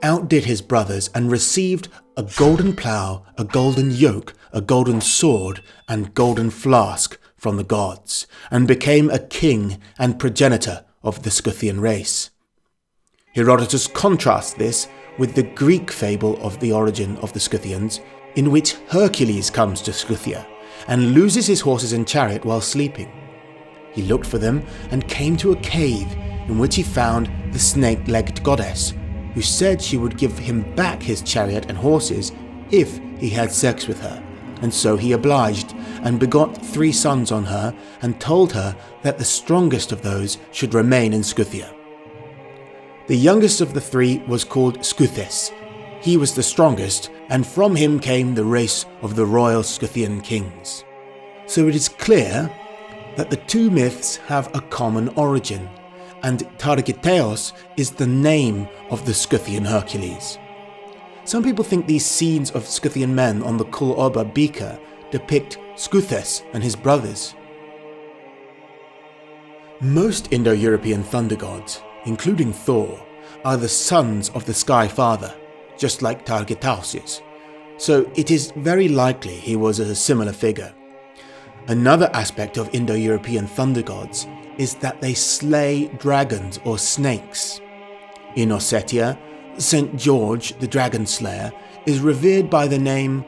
outdid his brothers and received a golden plough, a golden yoke, a golden sword, and golden flask from the gods, and became a king and progenitor of the Scythian race. Herodotus contrasts this with the Greek fable of the origin of the Scythians, in which Hercules comes to Scythia and loses his horses and chariot while sleeping. He looked for them and came to a cave in which he found the snake-legged goddess, who said she would give him back his chariot and horses if he had sex with her, and so he obliged and begot 3 sons on her and told her that the strongest of those should remain in Scythia. The youngest of the 3 was called Scythes. He was the strongest, and from him came the race of the royal Scythian kings. So it is clear that the 2 myths have a common origin, and Targetaos is the name of the Scythian Hercules. Some people think these scenes of Scythian men on the Kul Oba beaker depict Scythes and his brothers. Most Indo-European thunder gods, including Thor, are the sons of the Sky Father, just like Targetaos is, so it is very likely he was a similar figure. Another aspect of Indo-European thunder gods is that they slay dragons or snakes. In Ossetia, St. George, the dragon slayer, is revered by the name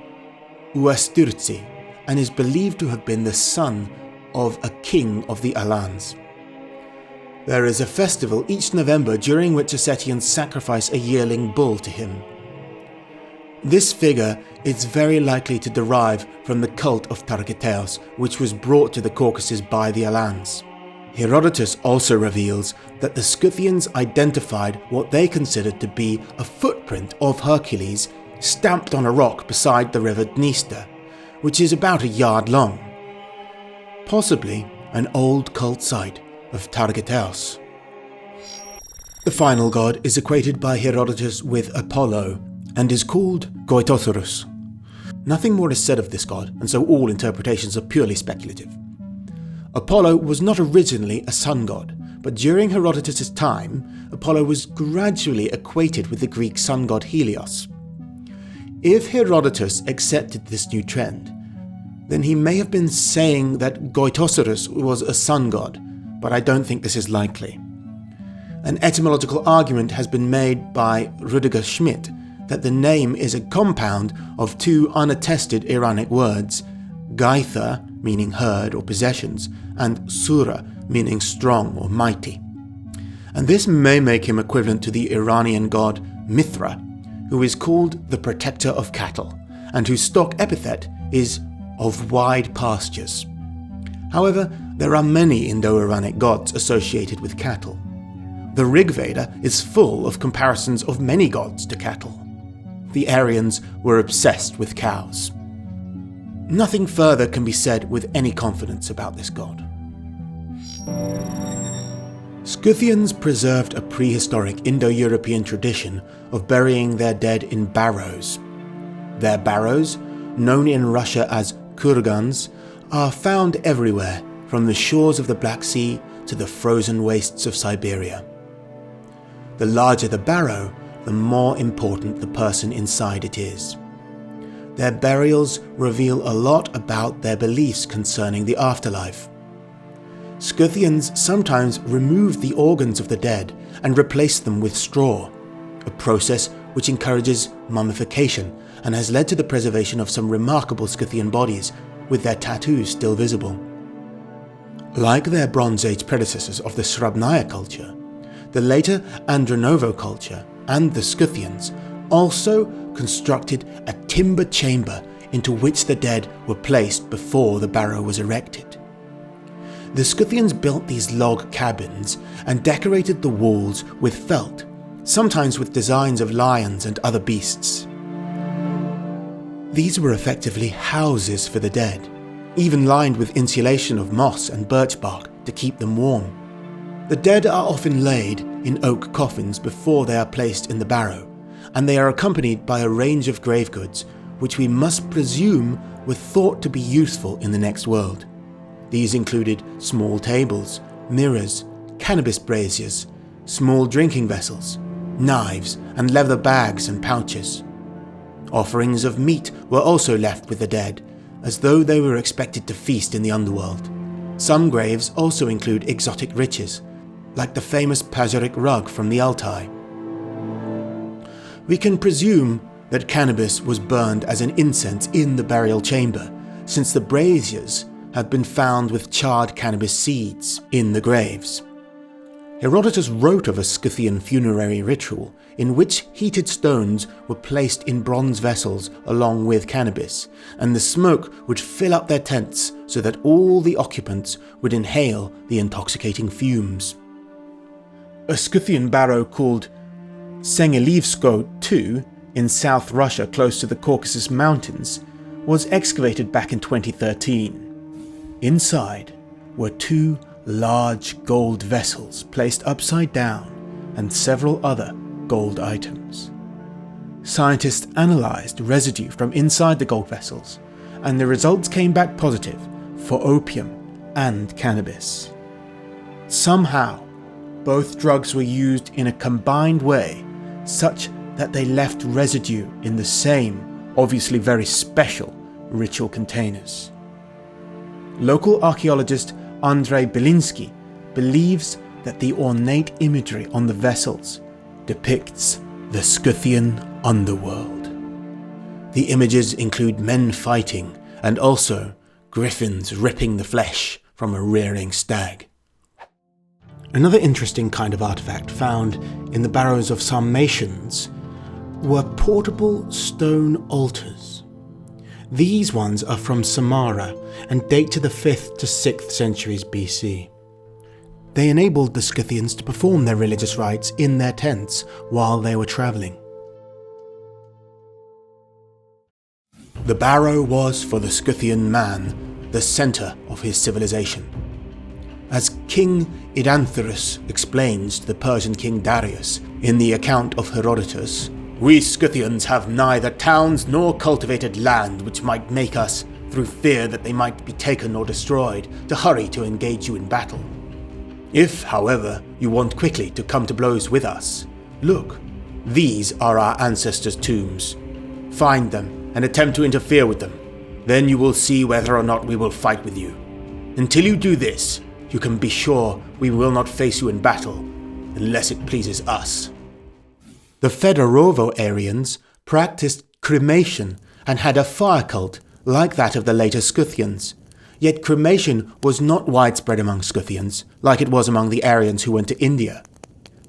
Uasturtsi and is believed to have been the son of a king of the Alans. There is a festival each November during which Ossetians sacrifice a yearling bull to him. This figure is very likely to derive from the cult of Targetaos, which was brought to the Caucasus by the Alans. Herodotus also reveals that the Scythians identified what they considered to be a footprint of Hercules stamped on a rock beside the river Dniester, which is about a yard long. Possibly an old cult site of Targetaos. The final god is equated by Herodotus with Apollo and is called Goitosaurus. Nothing more is said of this god, and so all interpretations are purely speculative. Apollo was not originally a sun god, but during Herodotus' time, Apollo was gradually equated with the Greek sun god Helios. If Herodotus accepted this new trend, then he may have been saying that Goitosaurus was a sun god, but I don't think this is likely. An etymological argument has been made by Rudiger Schmidt that the name is a compound of two unattested Iranic words, Gaitha, meaning herd or possessions, and Sura, meaning strong or mighty. And this may make him equivalent to the Iranian god Mithra, who is called the protector of cattle, and whose stock epithet is of wide pastures. However, there are many Indo-Iranic gods associated with cattle. The Rig Veda is full of comparisons of many gods to cattle. The Aryans were obsessed with cows. Nothing further can be said with any confidence about this god. Scythians preserved a prehistoric Indo-European tradition of burying their dead in barrows. Their barrows, known in Russia as kurgans, are found everywhere, from the shores of the Black Sea to the frozen wastes of Siberia. The larger the barrow, the more important the person inside it is. Their burials reveal a lot about their beliefs concerning the afterlife. Scythians sometimes removed the organs of the dead and replaced them with straw, a process which encourages mummification and has led to the preservation of some remarkable Scythian bodies, with their tattoos still visible. Like their Bronze Age predecessors of the Srabnaya culture, the later Andronovo culture and the Scythians also constructed a timber chamber into which the dead were placed before the barrow was erected. The Scythians built these log cabins and decorated the walls with felt, sometimes with designs of lions and other beasts. These were effectively houses for the dead, even lined with insulation of moss and birch bark to keep them warm. The dead are often laid in oak coffins before they are placed in the barrow, and they are accompanied by a range of grave goods, which we must presume were thought to be useful in the next world. These included small tables, mirrors, cannabis braziers, small drinking vessels, knives, and leather bags and pouches. Offerings of meat were also left with the dead, as though they were expected to feast in the underworld. Some graves also include exotic riches, like the famous Pazyryk rug from the Altai. We can presume that cannabis was burned as an incense in the burial chamber, since the braziers have been found with charred cannabis seeds in the graves. Herodotus wrote of a Scythian funerary ritual in which heated stones were placed in bronze vessels along with cannabis, and the smoke would fill up their tents so that all the occupants would inhale the intoxicating fumes. A Scythian barrow called Sengilivsko II in South Russia close to the Caucasus Mountains was excavated back in 2013. Inside were two large gold vessels placed upside down and several other gold items. Scientists analysed residue from inside the gold vessels, and the results came back positive for opium and cannabis. Somehow, both drugs were used in a combined way, such that they left residue in the same, obviously very special, ritual containers. Local archaeologist Andrei Belinsky believes that the ornate imagery on the vessels depicts the Scythian underworld. The images include men fighting and also griffins ripping the flesh from a rearing stag. Another interesting kind of artifact found in the barrows of Sarmatians were portable stone altars. These ones are from Samara and date to the 5th to 6th centuries BC. They enabled the Scythians to perform their religious rites in their tents while they were travelling. The barrow was for the Scythian man the centre of his civilization. As King Idanthrus explains to the Persian king Darius in the account of Herodotus, "We Scythians have neither towns nor cultivated land which might make us, through fear that they might be taken or destroyed, to hurry to engage you in battle. If, however, you want quickly to come to blows with us, look, these are our ancestors' tombs. Find them and attempt to interfere with them. Then you will see whether or not we will fight with you. Until you do this, you can be sure we will not face you in battle, unless it pleases us." The Fedorovo-Arians practiced cremation and had a fire cult like that of the later Scythians. Yet cremation was not widespread among Scythians, like it was among the Aryans who went to India.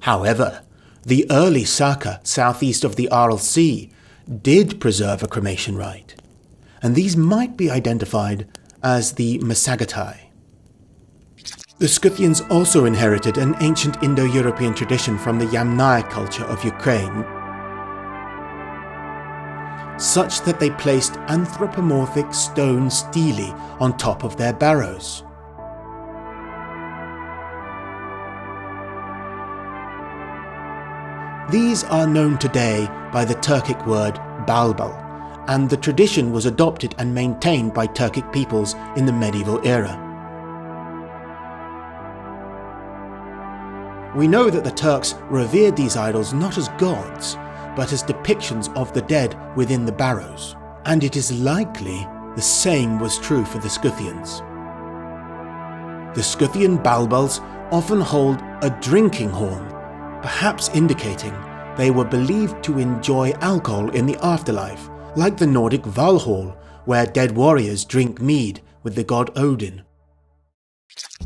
However, the early Saka southeast of the Aral Sea did preserve a cremation rite, and these might be identified as the Masagatai. The Scythians also inherited an ancient Indo-European tradition from the Yamnaya culture of Ukraine, such that they placed anthropomorphic stone stelae on top of their barrows. These are known today by the Turkic word balbal, and the tradition was adopted and maintained by Turkic peoples in the medieval era. We know that the Turks revered these idols not as gods, but as depictions of the dead within the barrows, and it is likely the same was true for the Scythians. The Scythian balbals often hold a drinking horn, perhaps indicating they were believed to enjoy alcohol in the afterlife, like the Nordic Valhall, where dead warriors drink mead with the god Odin.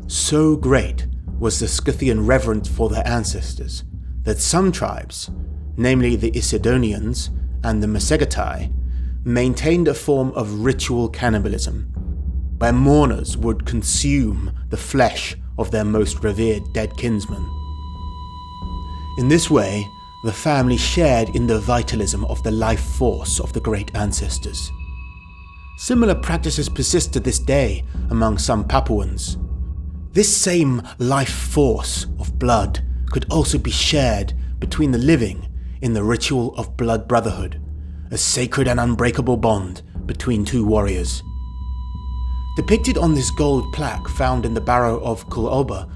So great was the Scythian reverence for their ancestors that some tribes, namely the Isidonians and the Masagatai, maintained a form of ritual cannibalism, where mourners would consume the flesh of their most revered dead kinsmen. In this way, the family shared in the vitalism of the life force of the great ancestors. Similar practices persist to this day among some Papuans. This same life force of blood could also be shared between the living in the ritual of blood brotherhood, a sacred and unbreakable bond between two warriors. Depicted on this gold plaque found in the barrow of Kul'oba,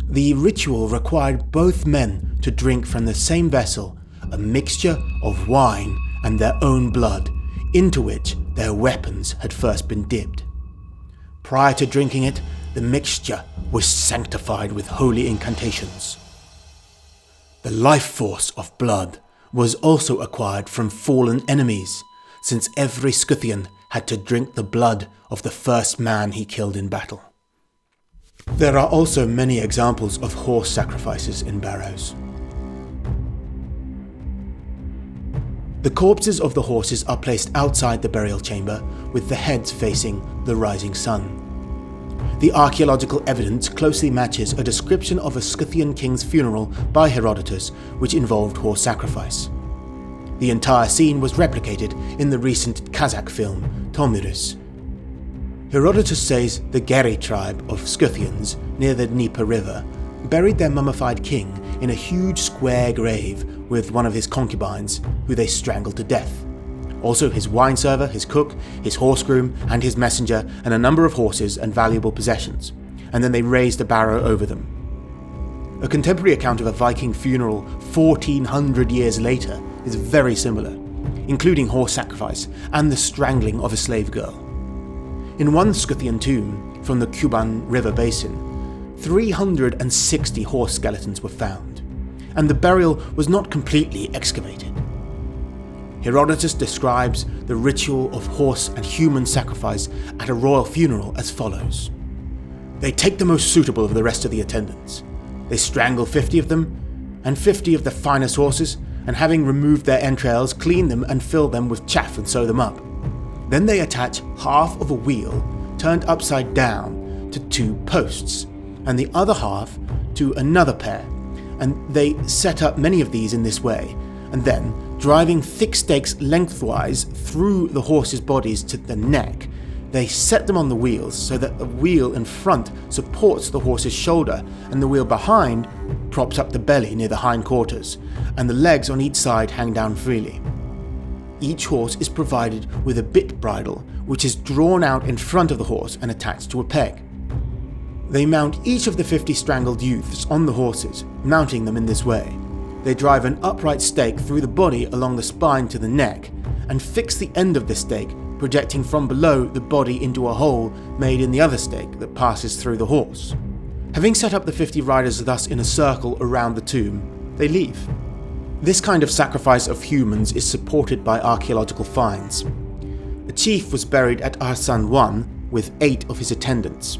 the ritual required both men to drink from the same vessel a mixture of wine and their own blood, into which their weapons had first been dipped. Prior to drinking it, the mixture was sanctified with holy incantations. The life force of blood was also acquired from fallen enemies, since every Scythian had to drink the blood of the first man he killed in battle. There are also many examples of horse sacrifices in barrows. The corpses of the horses are placed outside the burial chamber, with the heads facing the rising sun. The archaeological evidence closely matches a description of a Scythian king's funeral by Herodotus, which involved horse sacrifice. The entire scene was replicated in the recent Kazakh film, Tomyris. Herodotus says the Geri tribe of Scythians near the Dnieper River buried their mummified king in a huge square grave with one of his concubines, who they strangled to death. Also his wine server, his cook, his horse groom, and his messenger, and a number of horses and valuable possessions, and then they raised a barrow over them. A contemporary account of a Viking funeral 1400 years later is very similar, including horse sacrifice and the strangling of a slave girl. In one Scythian tomb from the Kuban River basin, 360 horse skeletons were found, and the burial was not completely excavated. Herodotus describes the ritual of horse and human sacrifice at a royal funeral as follows. They take the most suitable of the rest of the attendants. They strangle 50 of them, and 50 of the finest horses, and having removed their entrails, clean them and fill them with chaff and sew them up. Then they attach half of a wheel turned upside down to 2 posts, and the other half to another pair, and they set up many of these in this way, and then, driving thick stakes lengthwise through the horses' bodies to the neck, they set them on the wheels so that the wheel in front supports the horse's shoulder, and the wheel behind props up the belly near the hindquarters, and the legs on each side hang down freely. Each horse is provided with a bit bridle, which is drawn out in front of the horse and attached to a peg. They mount each of the 50 strangled youths on the horses, mounting them in this way. They drive an upright stake through the body along the spine to the neck, and fix the end of the stake, projecting from below the body into a hole made in the other stake that passes through the horse. Having set up the 50 riders thus in a circle around the tomb, they leave. This kind of sacrifice of humans is supported by archaeological finds. A chief was buried at Arsan I with 8 of his attendants.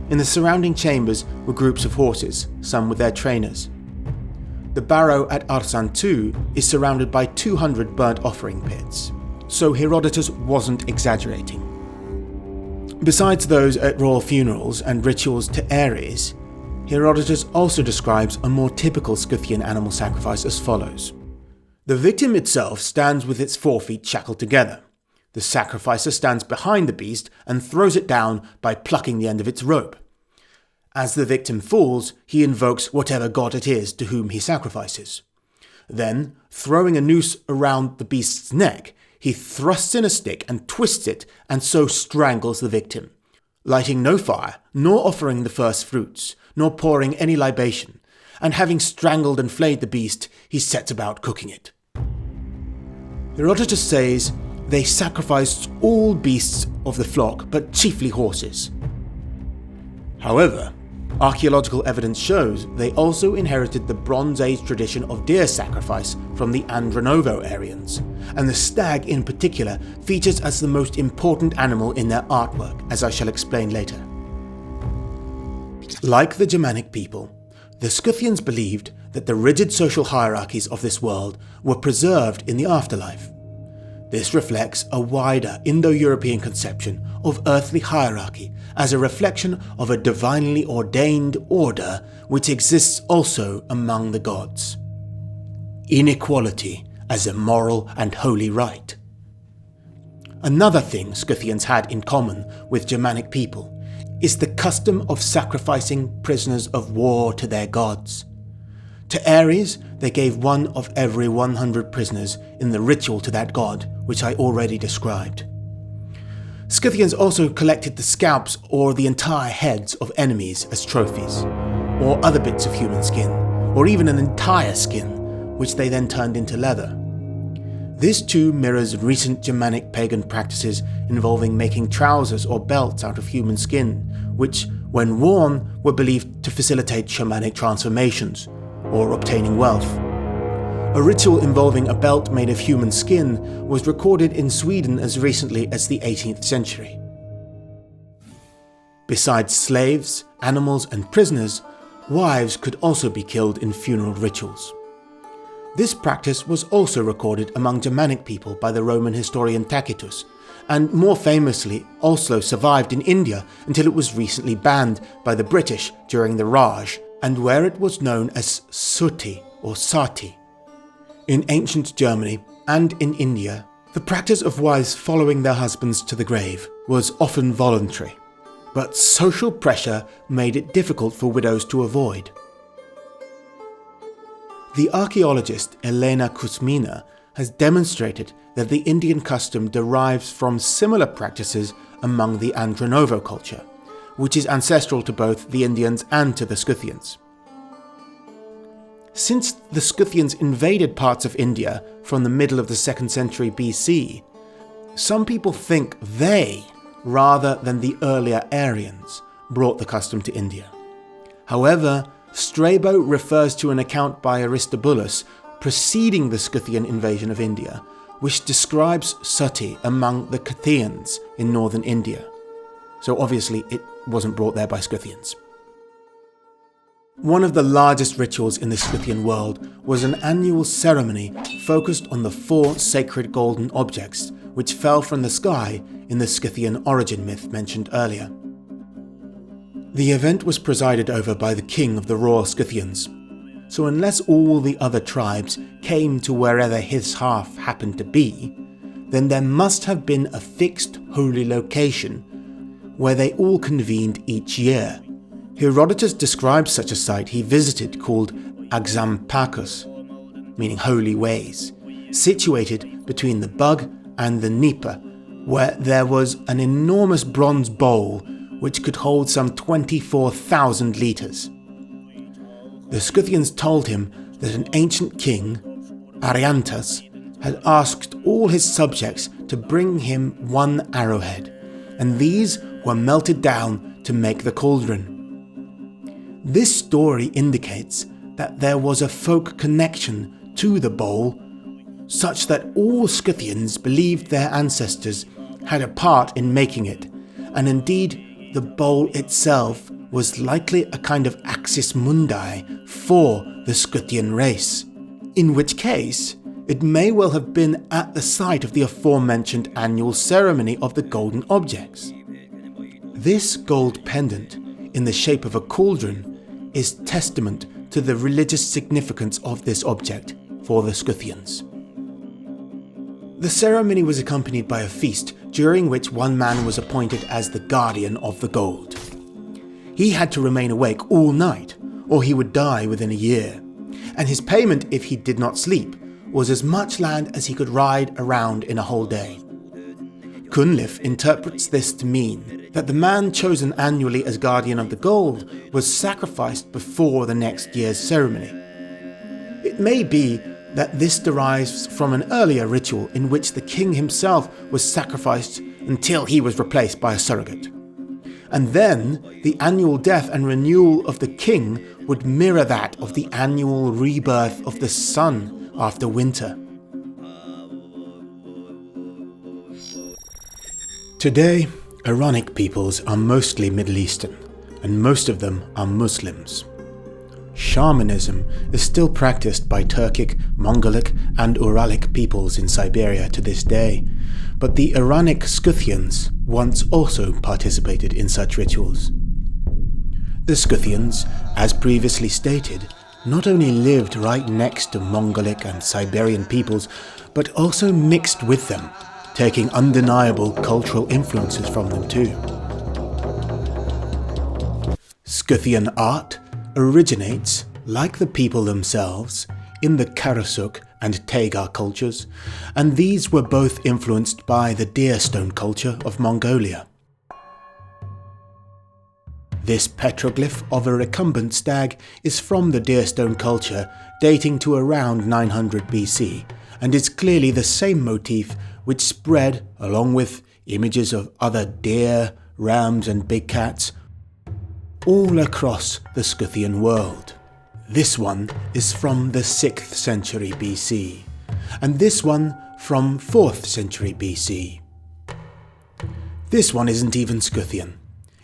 In the surrounding chambers were groups of horses, some with their trainers. The barrow at Altyn Tuu is surrounded by 200 burnt offering pits, so Herodotus wasn't exaggerating. Besides those at royal funerals and rituals to Ares, Herodotus also describes a more typical Scythian animal sacrifice as follows. The victim itself stands with its forefeet shackled together. The sacrificer stands behind the beast and throws it down by plucking the end of its rope. As the victim falls, he invokes whatever god it is to whom he sacrifices. Then, throwing a noose around the beast's neck, he thrusts in a stick and twists it and so strangles the victim, lighting no fire, nor offering the first fruits, nor pouring any libation, and having strangled and flayed the beast, he sets about cooking it. Herodotus says they sacrificed all beasts of the flock, but chiefly horses. However, archaeological evidence shows they also inherited the Bronze Age tradition of deer sacrifice from the Andronovo-Aryans, and the stag in particular features as the most important animal in their artwork, as I shall explain later. Like the Germanic people, the Scythians believed that the rigid social hierarchies of this world were preserved in the afterlife. This reflects a wider Indo-European conception of earthly hierarchy as a reflection of a divinely ordained order which exists also among the gods. Inequality as a moral and holy right. Another thing Scythians had in common with Germanic people is the custom of sacrificing prisoners of war to their gods. To Ares, they gave one of every 100 prisoners in the ritual to that god, which I already described. Scythians also collected the scalps or the entire heads of enemies as trophies, or other bits of human skin, or even an entire skin, which they then turned into leather. This too mirrors recent Germanic pagan practices involving making trousers or belts out of human skin, which, when worn, were believed to facilitate shamanic transformations, or obtaining wealth. A ritual involving a belt made of human skin was recorded in Sweden as recently as the 18th century. Besides slaves, animals and prisoners, wives could also be killed in funeral rituals. This practice was also recorded among Germanic people by the Roman historian Tacitus, and more famously also survived in India until it was recently banned by the British during the Raj, and where it was known as suti or sati. In ancient Germany and in India, the practice of wives following their husbands to the grave was often voluntary, but social pressure made it difficult for widows to avoid. The archaeologist Elena Kuzmina has demonstrated that the Indian custom derives from similar practices among the Andronovo culture, which is ancestral to both the Indians and to the Scythians. Since the Scythians invaded parts of India from the middle of the 2nd century BC, some people think they, rather than the earlier Aryans, brought the custom to India. However, Strabo refers to an account by Aristobulus preceding the Scythian invasion of India, which describes sati among the Scythians in northern India. So obviously it wasn't brought there by Scythians. One of the largest rituals in the Scythian world was an annual ceremony focused on the 4 sacred golden objects which fell from the sky in the Scythian origin myth mentioned earlier. The event was presided over by the king of the royal Scythians, so unless all the other tribes came to wherever his half happened to be, then there must have been a fixed holy location where they all convened each year. Herodotus describes such a site he visited called Axampakos, meaning holy ways, situated between the Bug and the Dnieper, where there was an enormous bronze bowl which could hold some 24,000 litres. The Scythians told him that an ancient king, Ariantas, had asked all his subjects to bring him 1 arrowhead, and these were melted down to make the cauldron. This story indicates that there was a folk connection to the bowl, such that all Scythians believed their ancestors had a part in making it, and indeed the bowl itself was likely a kind of axis mundi for the Scythian race, in which case it may well have been at the site of the aforementioned annual ceremony of the golden objects. This gold pendant, in the shape of a cauldron, is testament to the religious significance of this object for the Scythians. The ceremony was accompanied by a feast, during which one man was appointed as the guardian of the gold. He had to remain awake all night, or he would die within a year, and his payment if he did not sleep was as much land as he could ride around in a whole day. Cunliffe interprets this to mean that the man chosen annually as guardian of the gold was sacrificed before the next year's ceremony. It may be that this derives from an earlier ritual in which the king himself was sacrificed until he was replaced by a surrogate. And then the annual death and renewal of the king would mirror that of the annual rebirth of the sun after winter. Today, Iranic peoples are mostly Middle Eastern, and most of them are Muslims. Shamanism is still practiced by Turkic, Mongolic and Uralic peoples in Siberia to this day, but the Iranic Scythians once also participated in such rituals. The Scythians, as previously stated, not only lived right next to Mongolic and Siberian peoples, but also mixed with them, taking undeniable cultural influences from them too. Scythian art originates, like the people themselves, in the Karasuk and Tagar cultures, and these were both influenced by the deerstone culture of Mongolia. This petroglyph of a recumbent stag is from the deerstone culture, dating to around 900 BC, and is clearly the same motif which spread, along with images of other deer, rams and big cats, all across the Scythian world. This one is from the 6th century BC, and this one from 4th century BC. This one isn't even Scythian.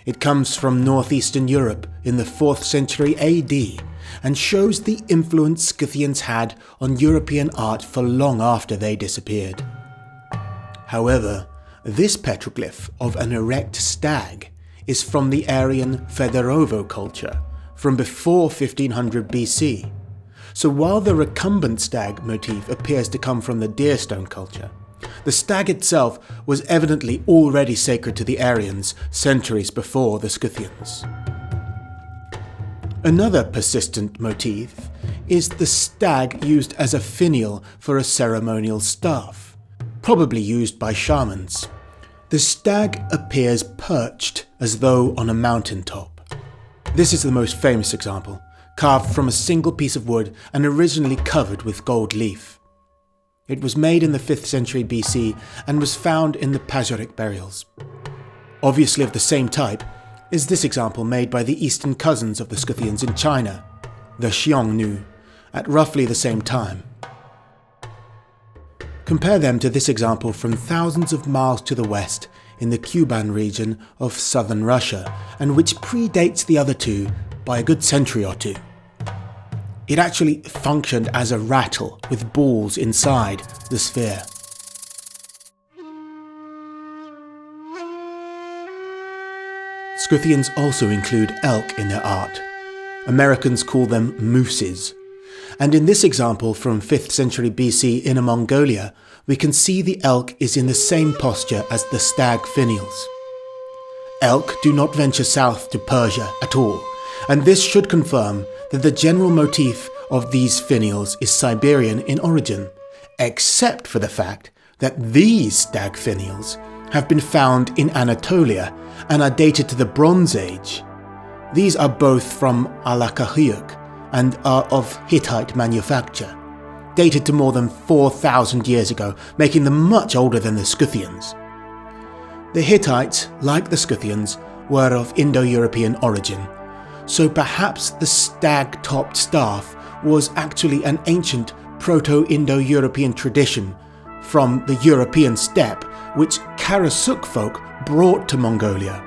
It comes from northeastern Europe in the 4th century AD, and shows the influence Scythians had on European art for long after they disappeared. However, this petroglyph of an erect stag is from the Aryan Fedorovo culture, from before 1500 BC. So while the recumbent stag motif appears to come from the deerstone culture, the stag itself was evidently already sacred to the Aryans centuries before the Scythians. Another persistent motif is the stag used as a finial for a ceremonial staff, probably used by shamans. The stag appears perched as though on a mountaintop. This is the most famous example, carved from a single piece of wood and originally covered with gold leaf. It was made in the 5th century BC and was found in the Pazyryk burials. Obviously of the same type is this example made by the eastern cousins of the Scythians in China, the Xiongnu, at roughly the same time. Compare them to this example from thousands of miles to the west in the Kuban region of southern Russia, and which predates the other two by a good century or two. It actually functioned as a rattle with balls inside the sphere. Scythians also include elk in their art. Americans call them mooses. And in this example from 5th century BC in Inner Mongolia, we can see the elk is in the same posture as the stag finials. Elk do not venture south to Persia at all, and this should confirm that the general motif of these finials is Siberian in origin, except for the fact that these stag finials have been found in Anatolia and are dated to the Bronze Age. These are both from Alakahuyuk and are of Hittite manufacture, dated to more than 4,000 years ago, making them much older than the Scythians. The Hittites, like the Scythians, were of Indo-European origin, so perhaps the stag-topped staff was actually an ancient Proto-Indo-European tradition from the European steppe which Karasuk folk brought to Mongolia,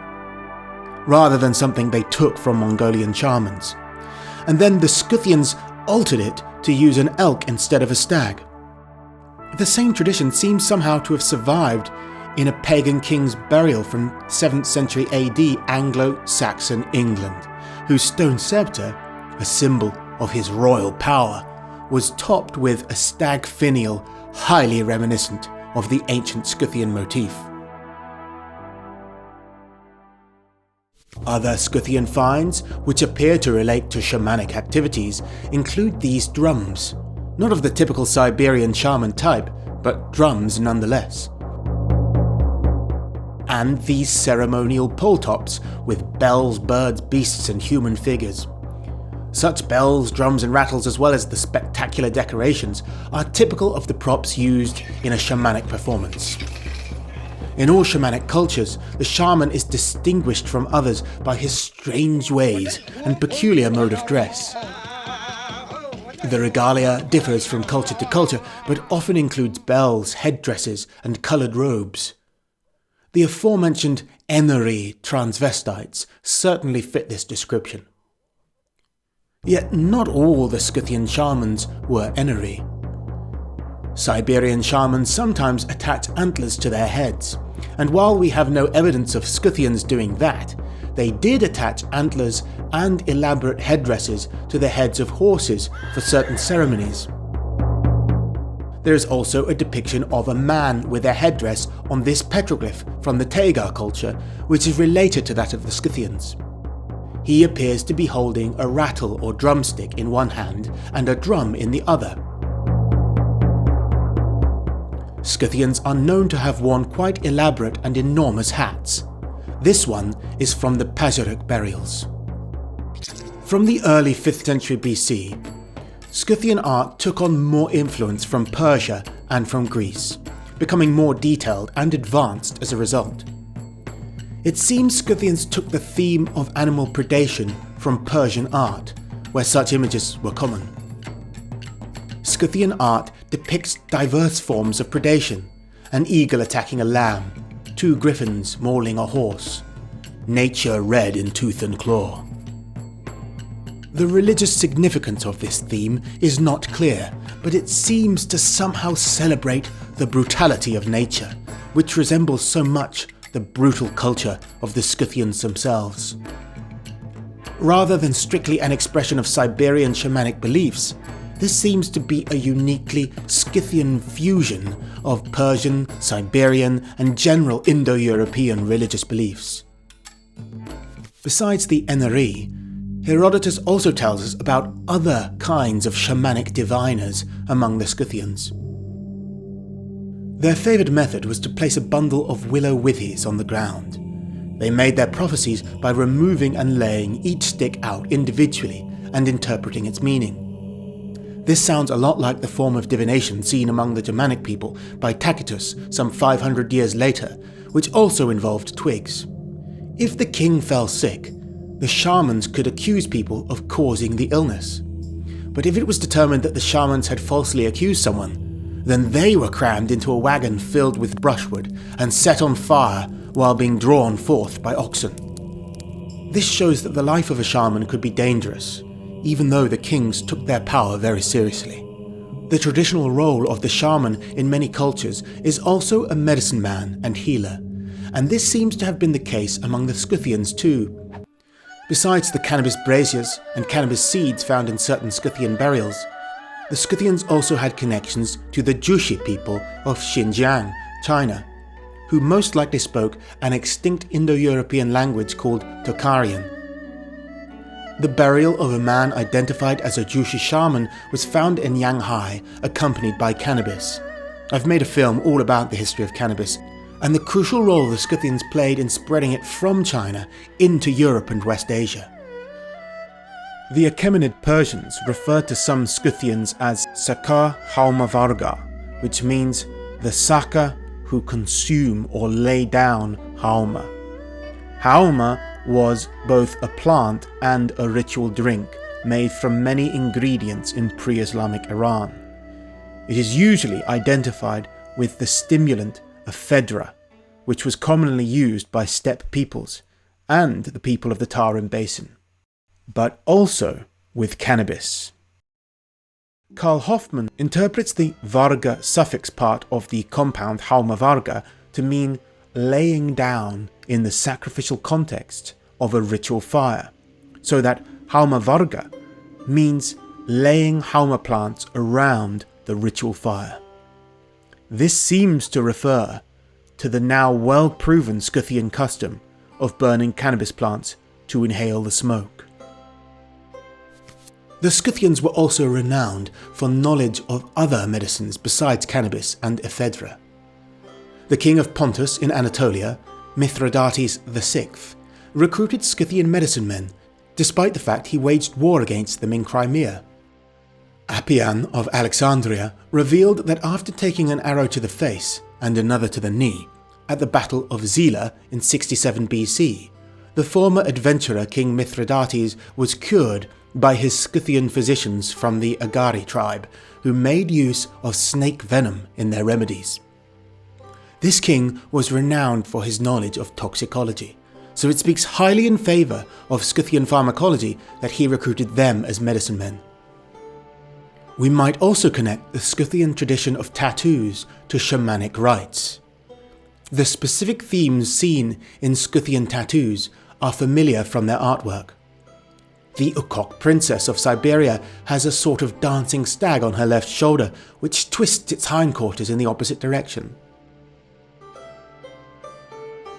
rather than something they took from Mongolian shamans. And then the Scythians altered it to use an elk instead of a stag. The same tradition seems somehow to have survived in a pagan king's burial from 7th century AD Anglo-Saxon England, whose stone sceptre, a symbol of his royal power, was topped with a stag finial highly reminiscent of the ancient Scythian motif. Other Scythian finds, which appear to relate to shamanic activities, include these drums, not of the typical Siberian shaman type, but drums nonetheless. And these ceremonial pole tops with bells, birds, beasts and human figures. Such bells, drums and rattles, as well as the spectacular decorations, are typical of the props used in a shamanic performance. In all shamanic cultures, the shaman is distinguished from others by his strange ways and peculiar mode of dress. The regalia differs from culture to culture, but often includes bells, headdresses and coloured robes. The aforementioned Ennery transvestites certainly fit this description. Yet not all the Scythian shamans were Ennery. Siberian shamans sometimes attach antlers to their heads, and while we have no evidence of Scythians doing that, they did attach antlers and elaborate headdresses to the heads of horses for certain ceremonies. There is also a depiction of a man with a headdress on this petroglyph from the Tagar culture, which is related to that of the Scythians. He appears to be holding a rattle or drumstick in one hand and a drum in the other. Scythians are known to have worn quite elaborate and enormous hats. This one is from the Pazyryk burials. From the early 5th century BC, Scythian art took on more influence from Persia and from Greece, becoming more detailed and advanced as a result. It seems Scythians took the theme of animal predation from Persian art, where such images were common. Scythian art depicts diverse forms of predation: an eagle attacking a lamb, 2 griffins mauling a horse, nature red in tooth and claw. The religious significance of this theme is not clear, but it seems to somehow celebrate the brutality of nature, which resembles so much the brutal culture of the Scythians themselves. Rather than strictly an expression of Siberian shamanic beliefs, this seems to be a uniquely Scythian fusion of Persian, Siberian and general Indo-European religious beliefs. Besides the Ennery, Herodotus also tells us about other kinds of shamanic diviners among the Scythians. Their favoured method was to place a bundle of willow withies on the ground. They made their prophecies by removing and laying each stick out individually and interpreting its meaning. This sounds a lot like the form of divination seen among the Germanic people by Tacitus some 500 years later, which also involved twigs. If the king fell sick, the shamans could accuse people of causing the illness. But if it was determined that the shamans had falsely accused someone, then they were crammed into a wagon filled with brushwood and set on fire while being drawn forth by oxen. This shows that the life of a shaman could be dangerous, even though the kings took their power very seriously. The traditional role of the shaman in many cultures is also a medicine man and healer, and this seems to have been the case among the Scythians too. Besides the cannabis braziers and cannabis seeds found in certain Scythian burials, the Scythians also had connections to the Jushi people of Xinjiang, China, who most likely spoke an extinct Indo-European language called Tocharian. The burial of a man identified as a Jushi shaman was found in Yanghai, accompanied by cannabis. I've made a film all about the history of cannabis, and the crucial role the Scythians played in spreading it from China into Europe and West Asia. The Achaemenid Persians referred to some Scythians as Sakar Haumavarga, which means the Saka who consume or lay down Hauma. Hauma was both a plant and a ritual drink made from many ingredients in pre-Islamic Iran. It is usually identified with the stimulant ephedra, which was commonly used by steppe peoples and the people of the Tarim Basin, but also with cannabis. Karl Hoffmann interprets the varga suffix part of the compound halma-varga to mean laying down in the sacrificial context of a ritual fire, so that halma-varga means laying halma plants around the ritual fire. This seems to refer to the now well-proven Scythian custom of burning cannabis plants to inhale the smoke. The Scythians were also renowned for knowledge of other medicines besides cannabis and ephedra. The king of Pontus in Anatolia, Mithridates VI, recruited Scythian medicine men, despite the fact he waged war against them in Crimea. Appian of Alexandria revealed that after taking an arrow to the face and another to the knee, at the Battle of Zela in 67 BC, the former adventurer King Mithridates was cured by his Scythian physicians from the Agari tribe, who made use of snake venom in their remedies. This king was renowned for his knowledge of toxicology, so it speaks highly in favour of Scythian pharmacology that he recruited them as medicine men. We might also connect the Scythian tradition of tattoos to shamanic rites. The specific themes seen in Scythian tattoos are familiar from their artwork. The Ukok princess of Siberia has a sort of dancing stag on her left shoulder, which twists its hindquarters in the opposite direction.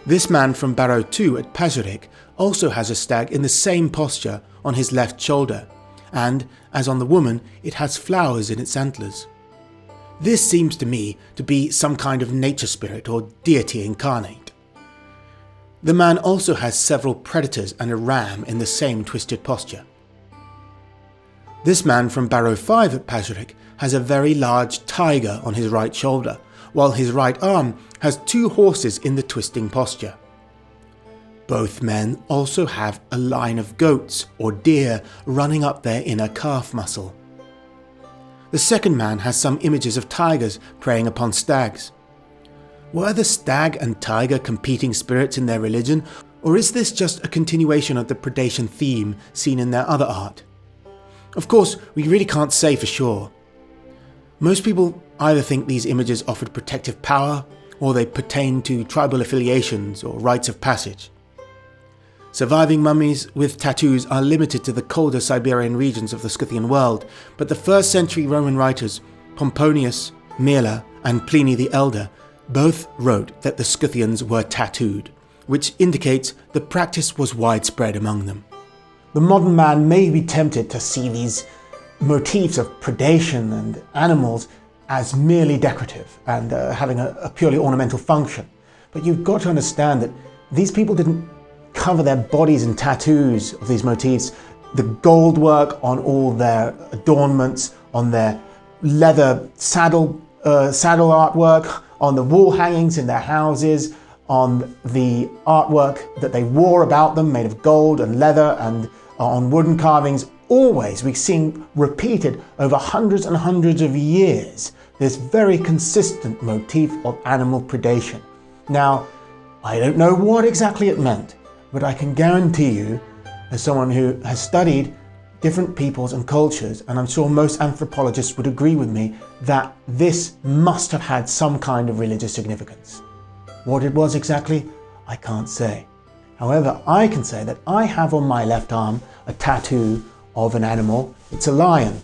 This man from Barrow Tuu at Pazyryk also has a stag in the same posture on his left shoulder, and, as on the woman, it has flowers in its antlers. This seems to me to be some kind of nature spirit or deity incarnate. The man also has several predators and a ram in the same twisted posture. This man from Barrow 5 at Pazyryk has a very large tiger on his right shoulder, while his right arm has two horses in the twisting posture. Both men also have a line of goats or deer running up their inner calf muscle. The second man has some images of tigers preying upon stags. Were the stag and tiger competing spirits in their religion, or is this just a continuation of the predation theme seen in their other art? Of course, we really can't say for sure. Most people either think these images offered protective power, or they pertain to tribal affiliations or rites of passage. Surviving mummies with tattoos are limited to the colder Siberian regions of the Scythian world, but the 1st century Roman writers Pomponius, Mela, and Pliny the Elder both wrote that the Scythians were tattooed, which indicates the practice was widespread among them. The modern man may be tempted to see these motifs of predation and animals as merely decorative and having a purely ornamental function, but you've got to understand that these people didn't cover their bodies in tattoos of these motifs. The gold work on all their adornments, on their leather saddle artwork, on the wall hangings in their houses, on the artwork that they wore about them made of gold and leather, and on wooden carvings. Always we've seen repeated over hundreds and hundreds of years this very consistent motif of animal predation. Now, I don't know what exactly it meant, but I can guarantee you, as someone who has studied different peoples and cultures, and I'm sure most anthropologists would agree with me, that this must have had some kind of religious significance. What it was exactly, I can't say. However, I can say that I have on my left arm a tattoo of an animal. It's a lion,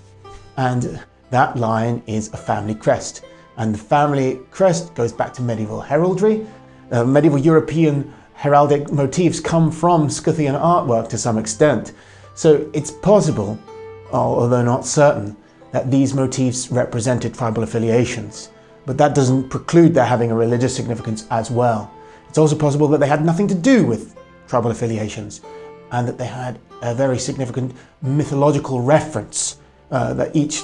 and that lion is a family crest. And the family crest goes back to medieval heraldry. Medieval European heraldic motifs come from Scythian artwork to some extent. So it's possible, although not certain, that these motifs represented tribal affiliations. But that doesn't preclude their having a religious significance as well. It's also possible that they had nothing to do with tribal affiliations, and that they had a very significant mythological reference, that each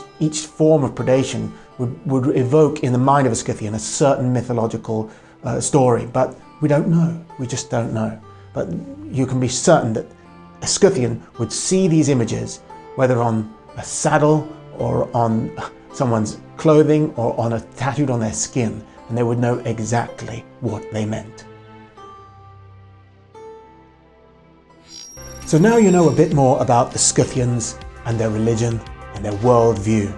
form of predation would evoke in the mind of a Scythian a certain mythological story. But we don't know. We just don't know. but you can be certain that a Scythian would see these images, whether on a saddle or on someone's clothing or on a tattooed on their skin, and they would know exactly what they meant. So now you know a bit more about the Scythians and their religion and their worldview,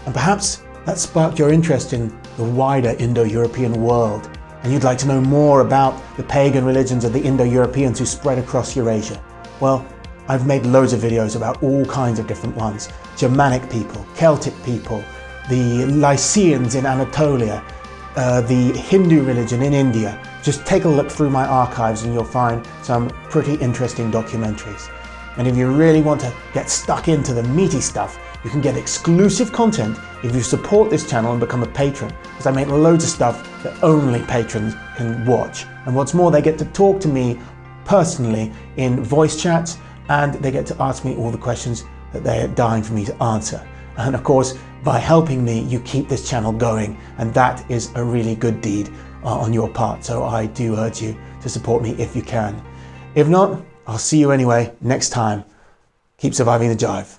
and perhaps that sparked your interest in the wider Indo-European world, and you'd like to know more about the pagan religions of the Indo-Europeans who spread across Eurasia. Well, I've made loads of videos about all kinds of different ones. Germanic people, Celtic people, the Lycians in Anatolia, the Hindu religion in India. Just take a look through my archives and you'll find some pretty interesting documentaries. And if you really want to get stuck into the meaty stuff, you can get exclusive content if you support this channel and become a patron, because I make loads of stuff that only patrons can watch. And what's more, they get to talk to me personally in voice chats, and they get to ask me all the questions that they're dying for me to answer. And of course, by helping me, you keep this channel going, and that is a really good deed on your part. So I do urge you to support me if you can. If not, I'll see you anyway next time. Keep surviving the jive.